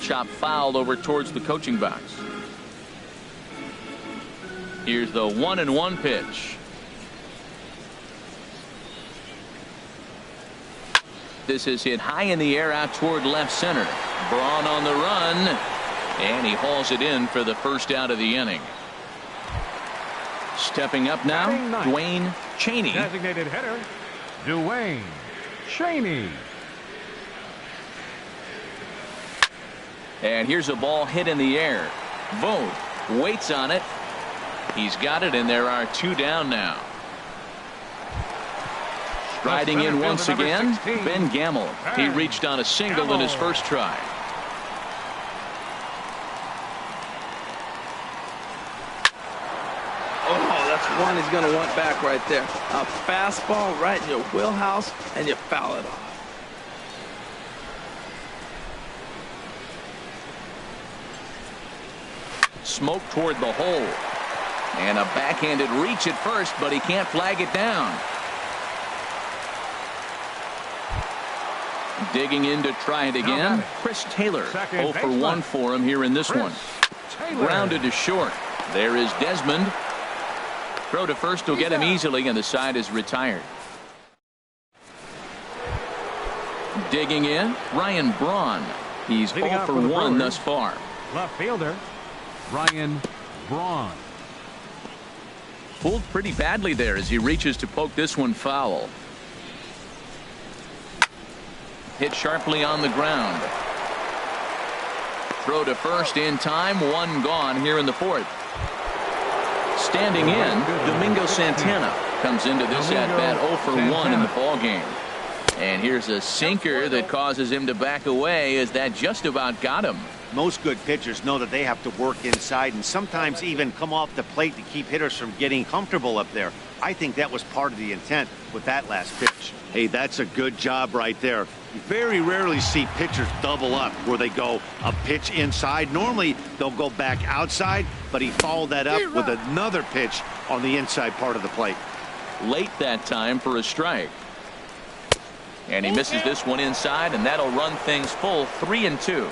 Chop fouled over towards the coaching box. Here's the 1-1 pitch. This is hit high in the air out toward left center. Braun on the run, and he hauls it in for the first out of the inning. Stepping up now, Dwayne Cheney. Designated hitter, Dwayne Cheney. And here's a ball hit in the air. Vogt waits on it. He's got it, and there are 2 down now. Striding in once again, Ben Gamel. He reached on a single in his first try. Oh, that's one he's going to want back right there. A fastball right in your wheelhouse, and you foul it off. Smoke toward the hole. And a backhanded reach at first, but he can't flag it down. Digging in to try it again. Chris Taylor. 0 for 1 for him here in this one. Grounded to short. There is Desmond. Throw to first will get him easily, and the side is retired. Digging in, Ryan Braun. He's 0 for 1 thus far. Left fielder, Ryan Braun. Pulled pretty badly there as he reaches to poke this one foul. Hit sharply on the ground. Throw to first in time. One gone here in the fourth. Standing in, Domingo Santana comes into this at-bat 0 for 1 in the ball game. And here's a sinker that causes him to back away as that just about got him. Most good pitchers know that they have to work inside and sometimes even come off the plate to keep hitters from getting comfortable up there. I think that was part of the intent with that last pitch. Hey, that's a good job right there. You very rarely see pitchers double up where they go a pitch inside. Normally, they'll go back outside, but he followed that up with another pitch on the inside part of the plate. Late that time for a strike. And he misses this one inside, and that'll run things full 3-2.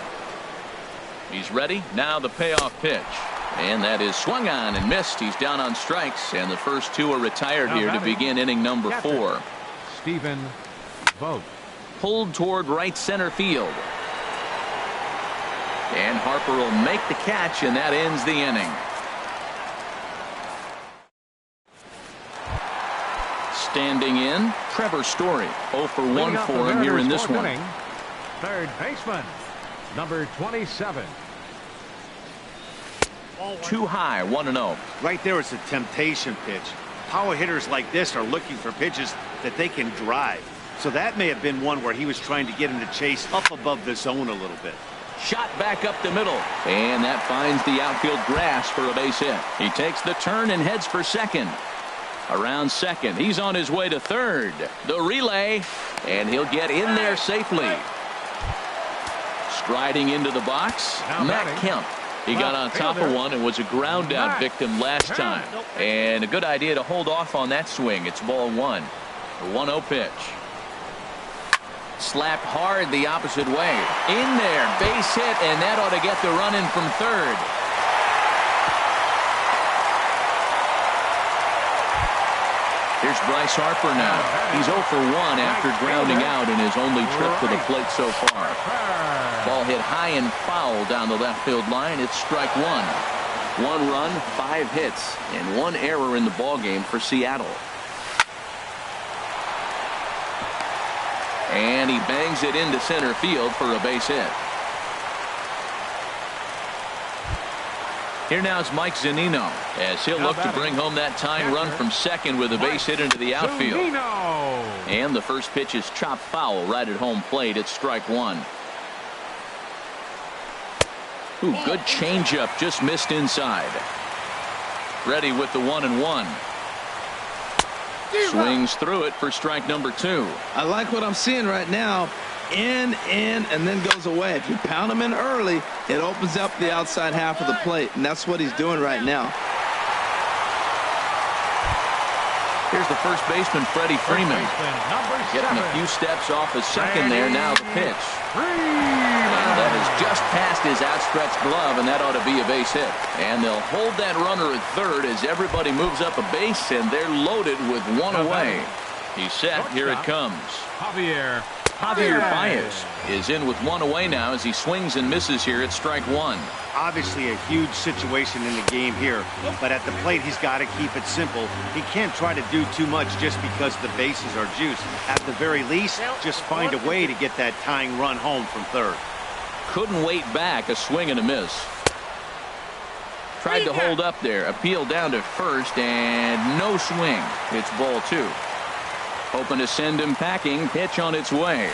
He's ready. Now the payoff pitch. And that is swung on and missed. He's down on strikes, and the first two are retired here to begin inning number 4. Stephen Vogt. Pulled toward right center field. And Harper will make the catch, and that ends the inning. Standing in, Trevor Story. 0 for 1 for him here in this one. Third baseman, number 27. Too high, 1-0. Right there is a temptation pitch. Power hitters like this are looking for pitches that they can drive. So that may have been one where he was trying to get him to chase up above the zone a little bit. Shot back up the middle. And that finds the outfield grass for a base hit. He takes the turn and heads for second. Around second. He's on his way to third. The relay. And he'll get in there safely. Striding into the box, Matt Kemp. He got on top of one and was a ground out victim last time. And a good idea to hold off on that swing. It's ball 1. The 1-0 pitch. Slapped hard the opposite way. In there, base hit, and that ought to get the run in from third. Here's Bryce Harper now. He's 0 for 1 after grounding out in his only trip to the plate so far. Ball hit high and foul down the left field line. It's strike 1. 1 run, 5 hits, and 1 error in the ball game for Seattle. And he bangs it into center field for a base hit. Here now is Mike Zunino as he'll look to bring home that tying run from second with a base hit into the outfield. And the first pitch is chopped foul right at home plate. It's strike 1. Ooh, good changeup, just missed inside. Ready with the 1-1. Swings through it for strike number 2. I like what I'm seeing right now. In, and then goes away. If you pound him in early, it opens up the outside half of the plate, and that's what he's doing right now. Here's the first baseman, Freddie Freeman. Getting a few steps off his second there. Now the pitch. And that is just past his outstretched glove, and that ought to be a base hit. And they'll hold that runner at third as everybody moves up a base, and they're loaded with 1 away. He's set. Here it comes. Javier Baez is in with 1 away now as he swings and misses here at strike 1. Obviously a huge situation in the game here, but at the plate he's got to keep it simple. He can't try to do too much just because the bases are juiced. At the very least, just find a way to get that tying run home from third. Couldn't wait back. A swing and a miss. Tried to hold up there. Appeal down to first, and no swing. It's ball 2. Hoping to send him packing. Pitch on its way.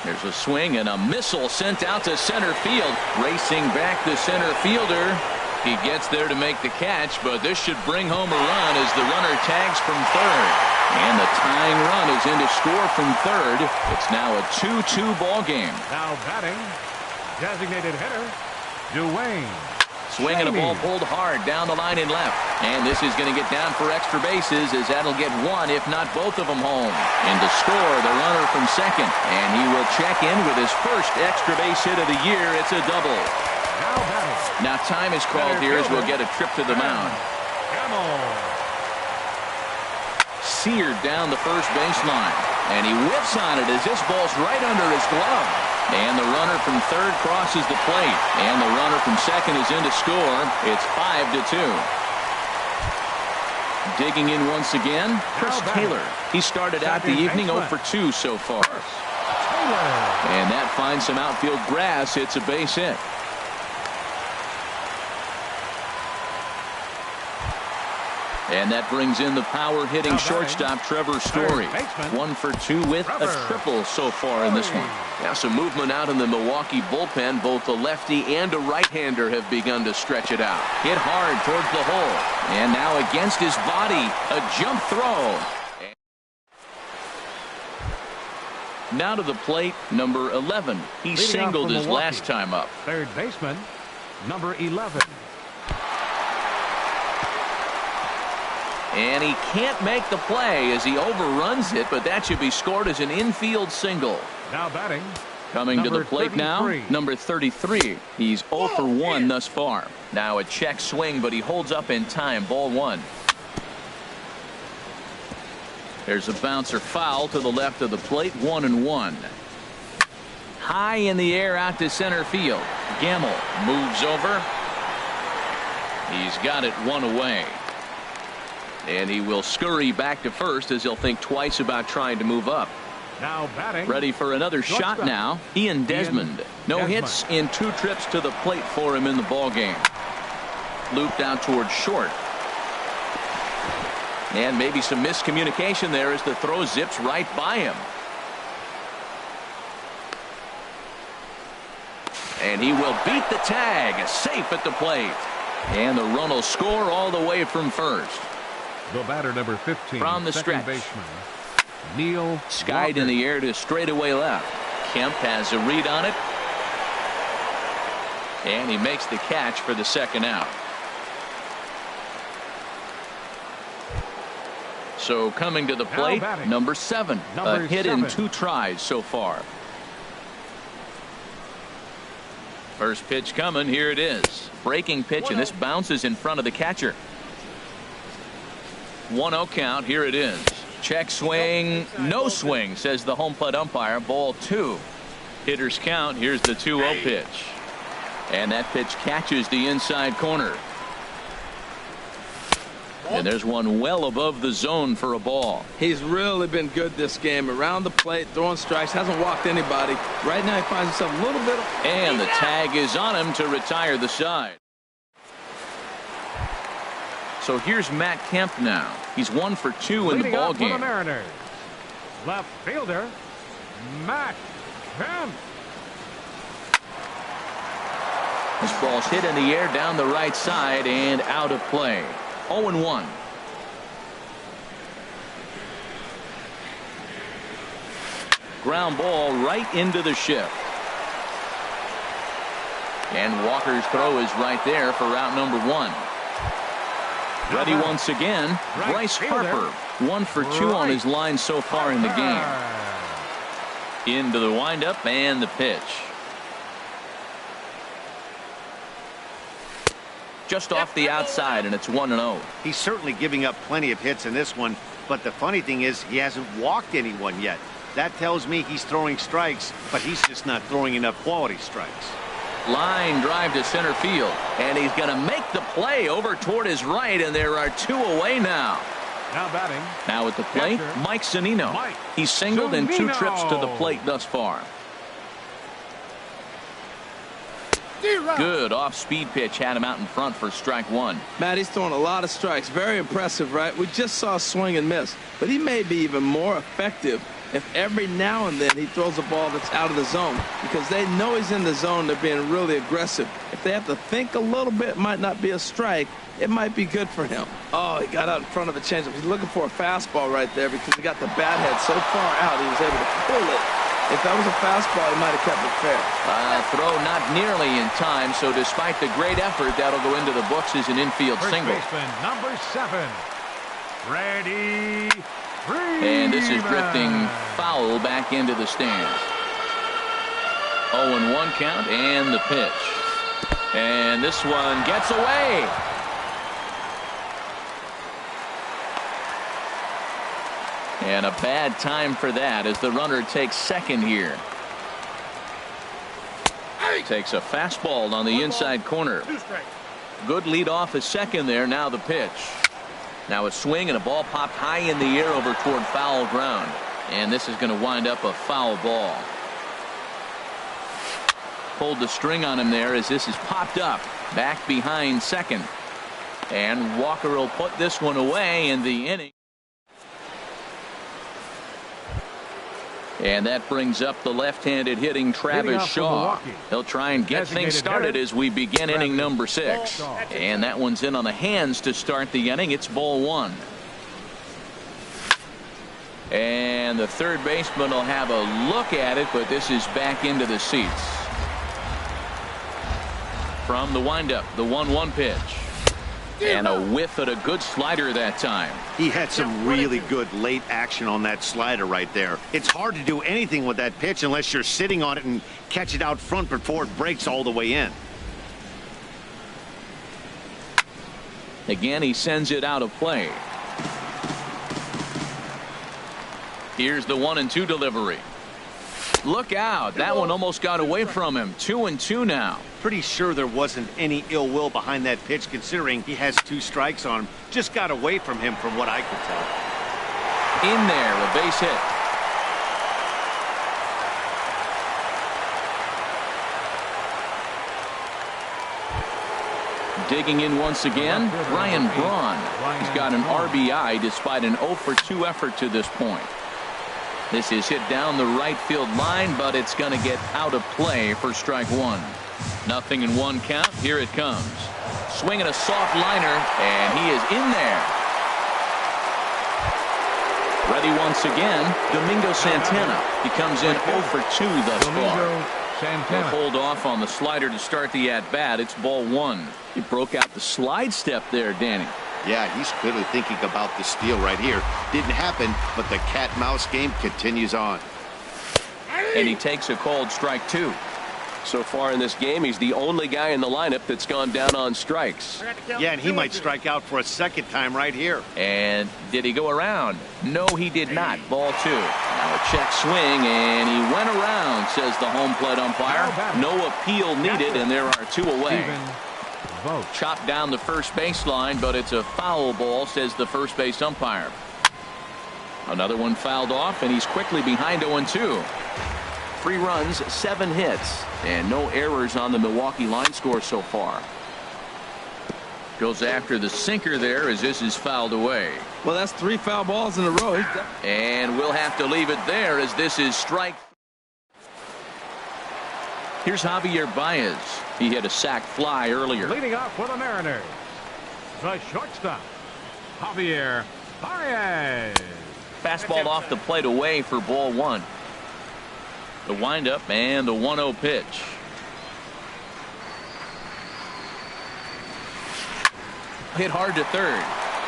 There's a swing and a missile sent out to center field. Racing back the center fielder. He gets there to make the catch, but this should bring home a run as the runner tags from third. And the tying run is in to score from third. It's now a 2-2 ball game. Now batting, designated hitter, Dwayne. Swinging a ball pulled hard down the line in left. And this is going to get down for extra bases as that'll get 1, if not both of them home. And to score, the runner from second. And he will check in with his first extra base hit of the year. It's a double. Now time is called here as we'll get a trip to the mound. Seared down the first baseline. And he whips on it as this ball's right under his glove. And the runner from third crosses the plate. And the runner from second is in to score. It's 5-2. Digging in once again, Chris Taylor. He started out the evening 0 for 2 so far. And that finds some outfield grass. It's a base hit. And that brings in the power-hitting shortstop Trevor Story. 1 for 2 with a triple so far in this one. Now some movement out in the Milwaukee bullpen. Both a lefty and a right-hander have begun to stretch it out. Hit hard towards the hole. And now against his body, a jump throw. Now to the plate, number 11. He singled his last time up. Third baseman, number 11. And he can't make the play as he overruns it, but that should be scored as an infield single. Now batting. Coming to the plate 33. Now, number 33. He's 0 for 1 thus far. Now a check swing, but he holds up in time. Ball 1. There's a bouncer foul to the left of the plate. 1-1. High in the air out to center field. Gamble moves over. He's got it 1 away. And he will scurry back to first as he'll think twice about trying to move up. Now batting. Ready for another shot now. Ian Desmond. No hits in 2 trips to the plate for him in the ball game. Looped out towards short. And maybe some miscommunication there as the throw zips right by him. And he will beat the tag. Safe at the plate. And the run will score all the way from first. The batter, number 15. From the stretch. Baseman, Neil skied Walker. in the air to straightaway left. Kemp has a read on it. And he makes the catch for the second out. So coming to the plate, number 7. A hit in 2 tries so far. First pitch coming. Here it is. Breaking pitch, and this bounces in front of the catcher. 1-0 count. Here it is. Check swing. No swing, says the home plate umpire. Ball 2. Hitters count. Here's the 2-0 pitch. And that pitch catches the inside corner. And there's one well above the zone for a ball. He's really been good this game. Around the plate, throwing strikes, hasn't walked anybody. Right now he finds himself a little bit. And the tag is on him to retire the side. So here's Matt Kemp now. He's 1 for 2 in the ball game. The Mariners. Left fielder, Matt Kemp. This ball's hit in the air down the right side and out of play. 0-1. Ground ball right into the shift. And Walker's throw is right there for route number 1. Ready once again, Bryce Harper. 1 for 2 on his line so far in the game. Into the windup and the pitch. Just off the outside, and it's 1-0. He's certainly giving up plenty of hits in this one, but the funny thing is he hasn't walked anyone yet. That tells me he's throwing strikes, but he's just not throwing enough quality strikes. Line drive to center field, and he's going to make the play over toward his right, and there are 2 away now. Now batting. Now at the plate, Mike Zunino. He's singled in 2 trips to the plate thus far. Good off-speed pitch had him out in front for strike 1. Matt, he's throwing a lot of strikes. Very impressive, right? We just saw a swing and miss, but he may be even more effective if every now and then he throws a ball that's out of the zone, because they know he's in the zone. They're being really aggressive. If they have to think a little bit, it might not be a strike. It might be good for him. Oh, he got out in front of a changeup. He's looking for a fastball right there because he got the bat head so far out he was able to pull it. If that was a fastball, he might have kept it fair. Throw not nearly in time, so despite the great effort, that'll go into the books as an infield single. Baseman, number 7, Freddie Freeman. And this is drifting foul back into the stands. 0-1 count and the pitch. And this one gets away. And a bad time for that as the runner takes second here. Takes a fastball on the inside corner. Good lead off at second there. Now the pitch. Now a swing and a ball popped high in the air over toward foul ground. And this is going to wind up a foul ball. Pulled the string on him there as this is popped up. Back behind second. And Walker will put this one away in the inning. And that brings up the left-handed hitting Travis Shaw. He'll try and get things started as we begin inning number 6. And that one's in on the hands to start the inning. It's ball 1. And the third baseman will have a look at it, but this is back into the seats. From the windup, the 1-1 pitch. And a whiff at a good slider that time. He had some really good late action on that slider right there. It's hard to do anything with that pitch unless you're sitting on it and catch it out front before it breaks all the way in. Again, he sends it out of play. Here's the 1-2 delivery. Look out. That one almost got away from him. 2-2 now. Pretty sure there wasn't any ill will behind that pitch considering he has 2 strikes on him. Just got away from him from what I could tell. In there, a base hit. Digging in once again, Ryan Braun. He's got an RBI despite an 0-for-2 effort to this point. This is hit down the right field line, but it's going to get out of play for strike 1. 0-1 count. Here it comes. Swinging a soft liner, and he is in there. Ready once again, Domingo Santana. He comes in 0-for-2 thus far. He'll hold off on the slider to start the at-bat. It's ball 1. He broke out the slide step there, Danny. Yeah, he's clearly thinking about the steal right here. Didn't happen, but the cat-mouse game continues on. And he takes a called strike 2. So far in this game, he's the only guy in the lineup that's gone down on strikes. Yeah, and he might strike out for a second time right here. And did he go around? No, he did not. Ball 2. Now a check swing, and he went around, says the home plate umpire. No appeal needed, and there are 2 away. Chopped down the first baseline, but it's a foul ball, says the first base umpire. Another one fouled off, and he's quickly behind 0-2. 3 runs, 7 hits, and no errors on the Milwaukee line score so far. Goes after the sinker there as this is fouled away. Well, that's 3 foul balls in a row. And we'll have to leave it there as this is strike. Here's Javier Baez. He hit a sac fly earlier. Leading off for the Mariners, the shortstop, Javier Baez. Fastball off the plate away for ball 1. The windup and the 1-0 pitch. Hit hard to third.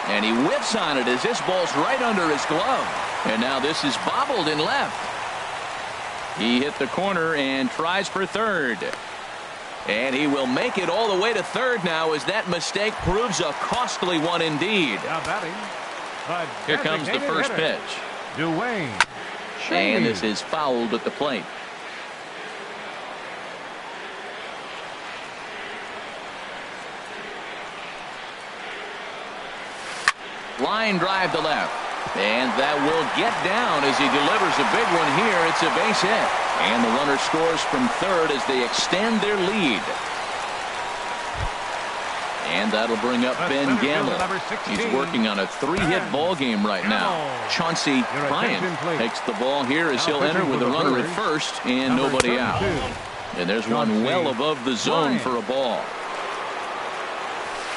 And he whips on it as this ball's right under his glove. And now this is bobbled in left. He hit the corner and tries for third. And he will make it all the way to third now as that mistake proves a costly one indeed. Here comes the first pitch. Dwayne. And this is fouled at the plate. Line drive to left. And that will get down as he delivers a big one here. It's a base hit. And the runner scores from third as they extend their lead. And that'll bring up Ben Gamble. He's working on a 3-hit ball game right now. Chauncey Bryant takes the ball here as he'll enter with a runner at first and nobody out. And there's one well above the zone for a ball.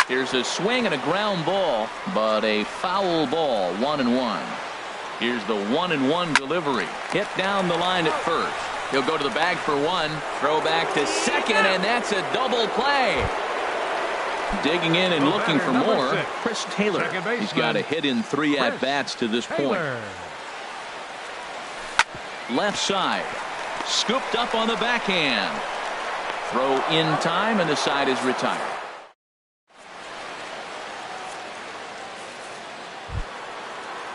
Here's a swing and a ground ball, but a foul ball. 1-1. Here's the 1-1 delivery. Hit down the line at first. He'll go to the bag for 1. Throw back to second, and that's a double play. Digging in and looking for more, Chris Taylor. He's got a hit in 3 at-bats to this point. Left side. Scooped up on the backhand. Throw in time, and the side is retired.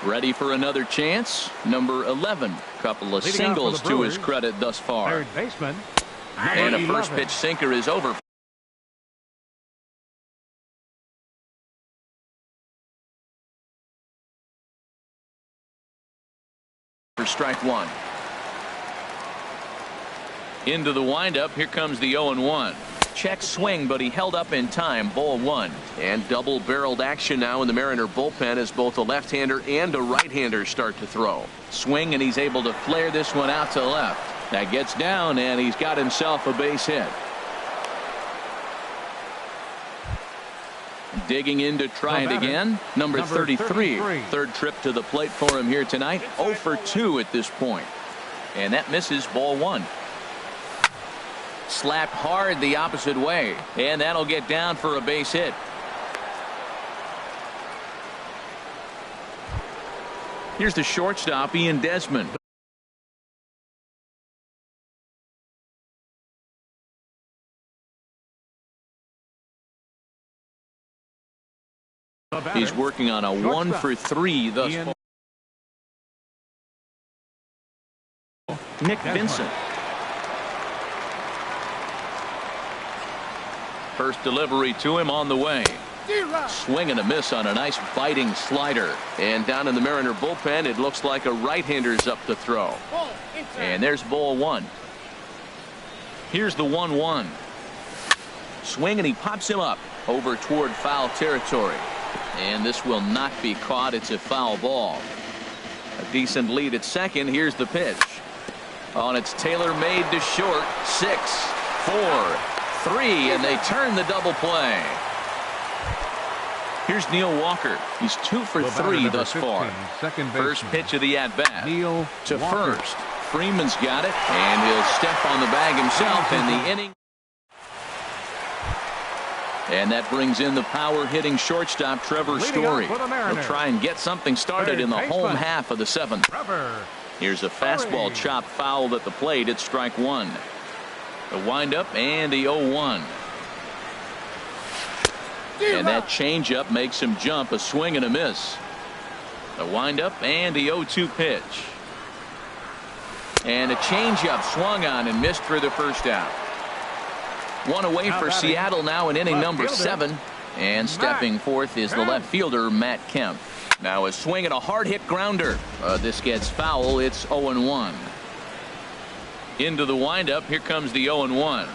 Ready for another chance. Number 11. Couple of singles to his credit thus far. Third baseman. And a first pitch sinker is over. strike one. Into the windup. Here comes the 0-1. Check swing, but he held up in time. Ball one. And double-barreled action now in the Mariner bullpen as both a left-hander and a right-hander start to throw. Swing, and he's able to flare this one out to left. That gets down, and he's got himself a base hit. Digging in to try it again. Number 33. Third trip to the plate for him here tonight. 0 for 2 at this point. And that misses. Ball one. Slapped hard the opposite way. And that'll get down for a base hit. Here's the shortstop, Ian Desmond. He's working on a 1 for 3 thus far. Nick Vincent. First delivery to him on the way. Swing and a miss on a nice biting slider. And down in the Mariner bullpen, it looks like a right-hander's up to throw. And there's ball one. Here's the 1-1. Swing, and he pops him up over toward foul territory. And this will not be caught. It's a foul ball. A decent lead at second. Here's the pitch. Oh, and it's tailor-made to short. 6, 4, 3, and they turn the double play. Here's Neil Walker. He's 2 for 3 thus far. First pitch of the at-bat to first. Freeman's got it, and he'll step on the bag himself in the inning. And that brings in the power-hitting shortstop, Trevor Story. He'll try and get something started in the home half of the 7th. Here's a fastball chopped foul at the plate. It's strike one. The windup and the 0-1. And that changeup makes him jump. A swing and a miss. The windup and the 0-2 pitch. And a changeup swung on and missed for the first out. One away for Seattle now in inning number 7. And stepping forth is the left fielder, Matt Kemp. Now a swing and a hard hit grounder. This gets foul. It's 0-1. Into the windup. Here comes the 0-1.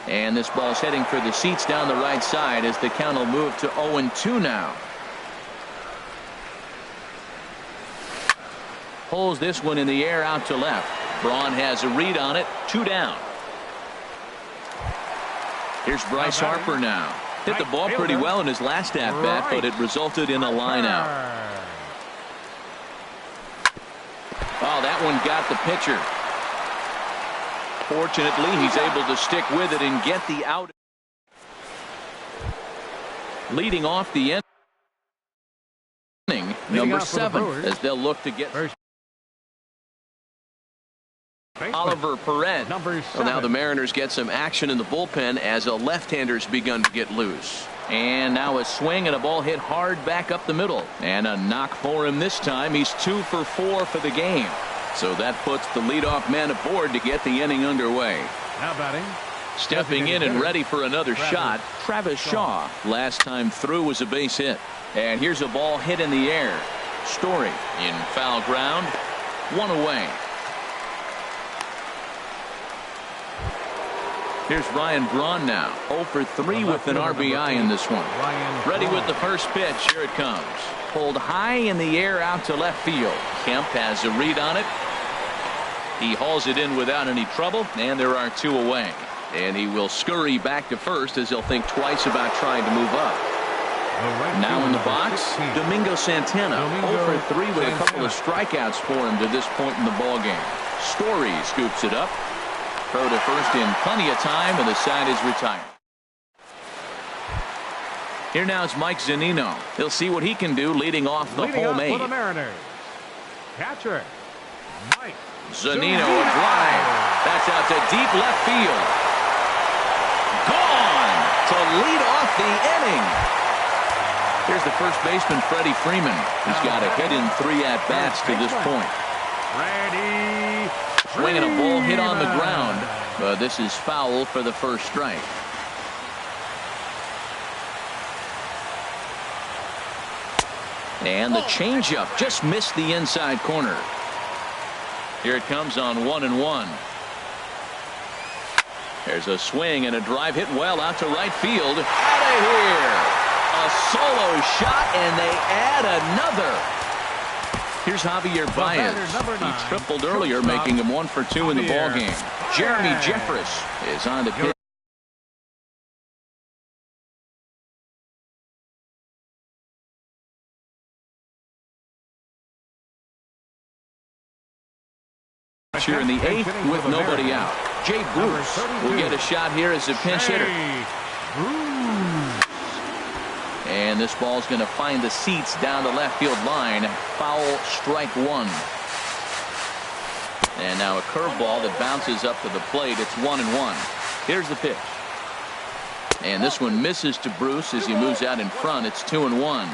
And this ball's heading for the seats down the right side as the count will move to 0-2 now. Pulls this one in the air out to left. Braun has a read on it. 2 down. Here's Bryce Harper now. Hit the ball pretty well in his last at-bat, but it resulted in a line out. Oh, that one got the pitcher. Fortunately, he's able to stick with it and get the out. Leading off the inning, number 7, as they'll look to get Oliver Perez. Well, now the Mariners get some action in the bullpen as a left-hander's begun to get loose. And now a swing and a ball hit hard back up the middle. And a knock for him this time. He's 2 for 4 for the game. So that puts the leadoff man aboard to get the inning underway. Now batting. Stepping in and ready for another shot, Travis Shaw. Last time through was a base hit. And here's a ball hit in the air. Story in foul ground. 1 away. Here's Ryan Braun now. 0 for 3 with an RBI in this one. Ready with the first pitch. Here it comes. Pulled high in the air out to left field. Kemp has a read on it. He hauls it in without any trouble, and there are 2 away. And he will scurry back to first as he'll think twice about trying to move up. Now in the box, Domingo Santana. 0 for 3 with a couple of strikeouts for him to this point in the ballgame. Story scoops it up. Throw to first in plenty of time, and the side is retired. Here now is Mike Zunino. He'll see what he can do leading off the home 8. Catcher Mike Zunino, a drive. That's out to deep left field. Gone to lead off the inning. Here's the first baseman, Freddie Freeman. He's got a hit in 3 at-bats to this point. Freddie Swinging a ball hit on the ground. But this is foul for the first strike. And the changeup just missed the inside corner. Here it comes on 1-1. There's a swing and a drive hit well out to right field. Out of here. A solo shot, and they add another. Here's Javier Baez. He tripled earlier, making him 1 for 2 in the ballgame. Jeremy Jeffress is on the pitch. Here in the 8th with nobody out. Jay Bruce will get a shot here as a pinch hitter. And this ball's going to find the seats down the left field line. Foul, strike 1. And now a curveball that bounces up to the plate. It's 1-1. Here's the pitch. And this one misses to Bruce as he moves out in front. It's 2-1.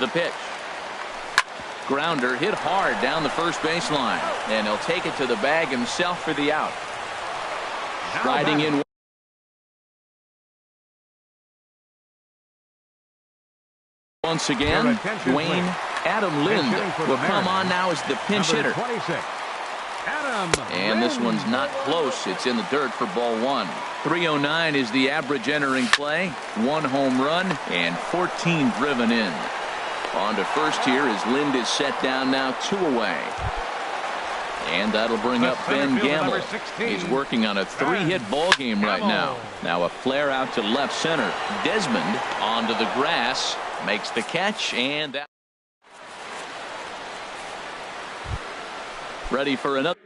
The pitch. Grounder hit hard down the first baseline, and he'll take it to the bag himself for the out. Riding in once again, Dwayne Adam Lind will come on now as the pinch hitter. And this one's not close. It's in the dirt for ball 1. 309 is the average entering play. 1 home run and 14 driven in. On to first here as Lind is set down now 2 away. And that'll bring up Ben Gamble. He's working on a 3-hit ball game right now. Now a flare out to left center. Desmond onto the grass, makes the catch, and that ready for another.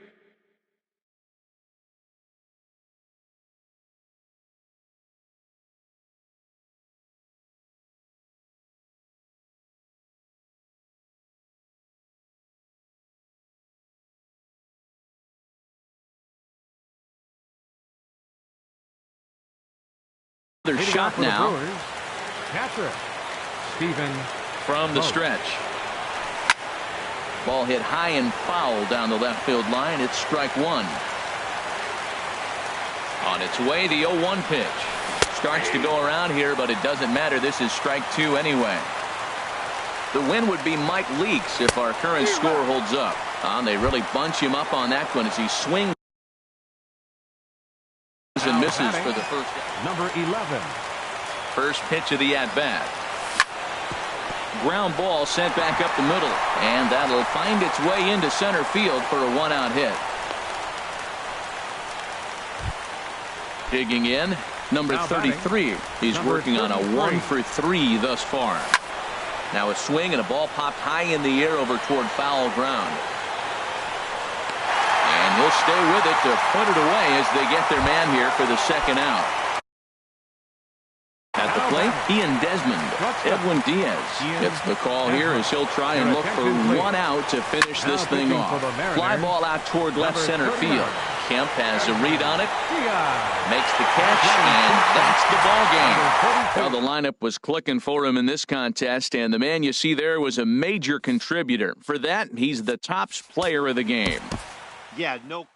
Another shot now from the stretch. Ball hit high and foul down the left field line. It's strike 1. On its way, the 0-1 pitch. Starts to go around here, but it doesn't matter. This is strike 2 anyway. The win would be Mike Leaks if our current score holds up. They really bunch him up on that one as he swings and misses for the first. Number 11. First pitch of the at-bat. Ground ball sent back up the middle, and that'll find its way into center field for a 1-out hit. Digging in, number 33. He's working on a 1 for 3 thus far. Now a swing and a ball popped high in the air over toward foul ground. And he'll stay with it to put it away as they get their man here for the second out. At the plate, Ian Desmond. Edwin Diaz gets the call here as he'll try and look for 1 out to finish this thing off. Fly ball out toward left center field. Kemp has a read on it. Makes the catch, and that's the ball game. Well, the lineup was clicking for him in this contest, and the man you see there was a major contributor. For that, he's the tops player of the game. Yeah, no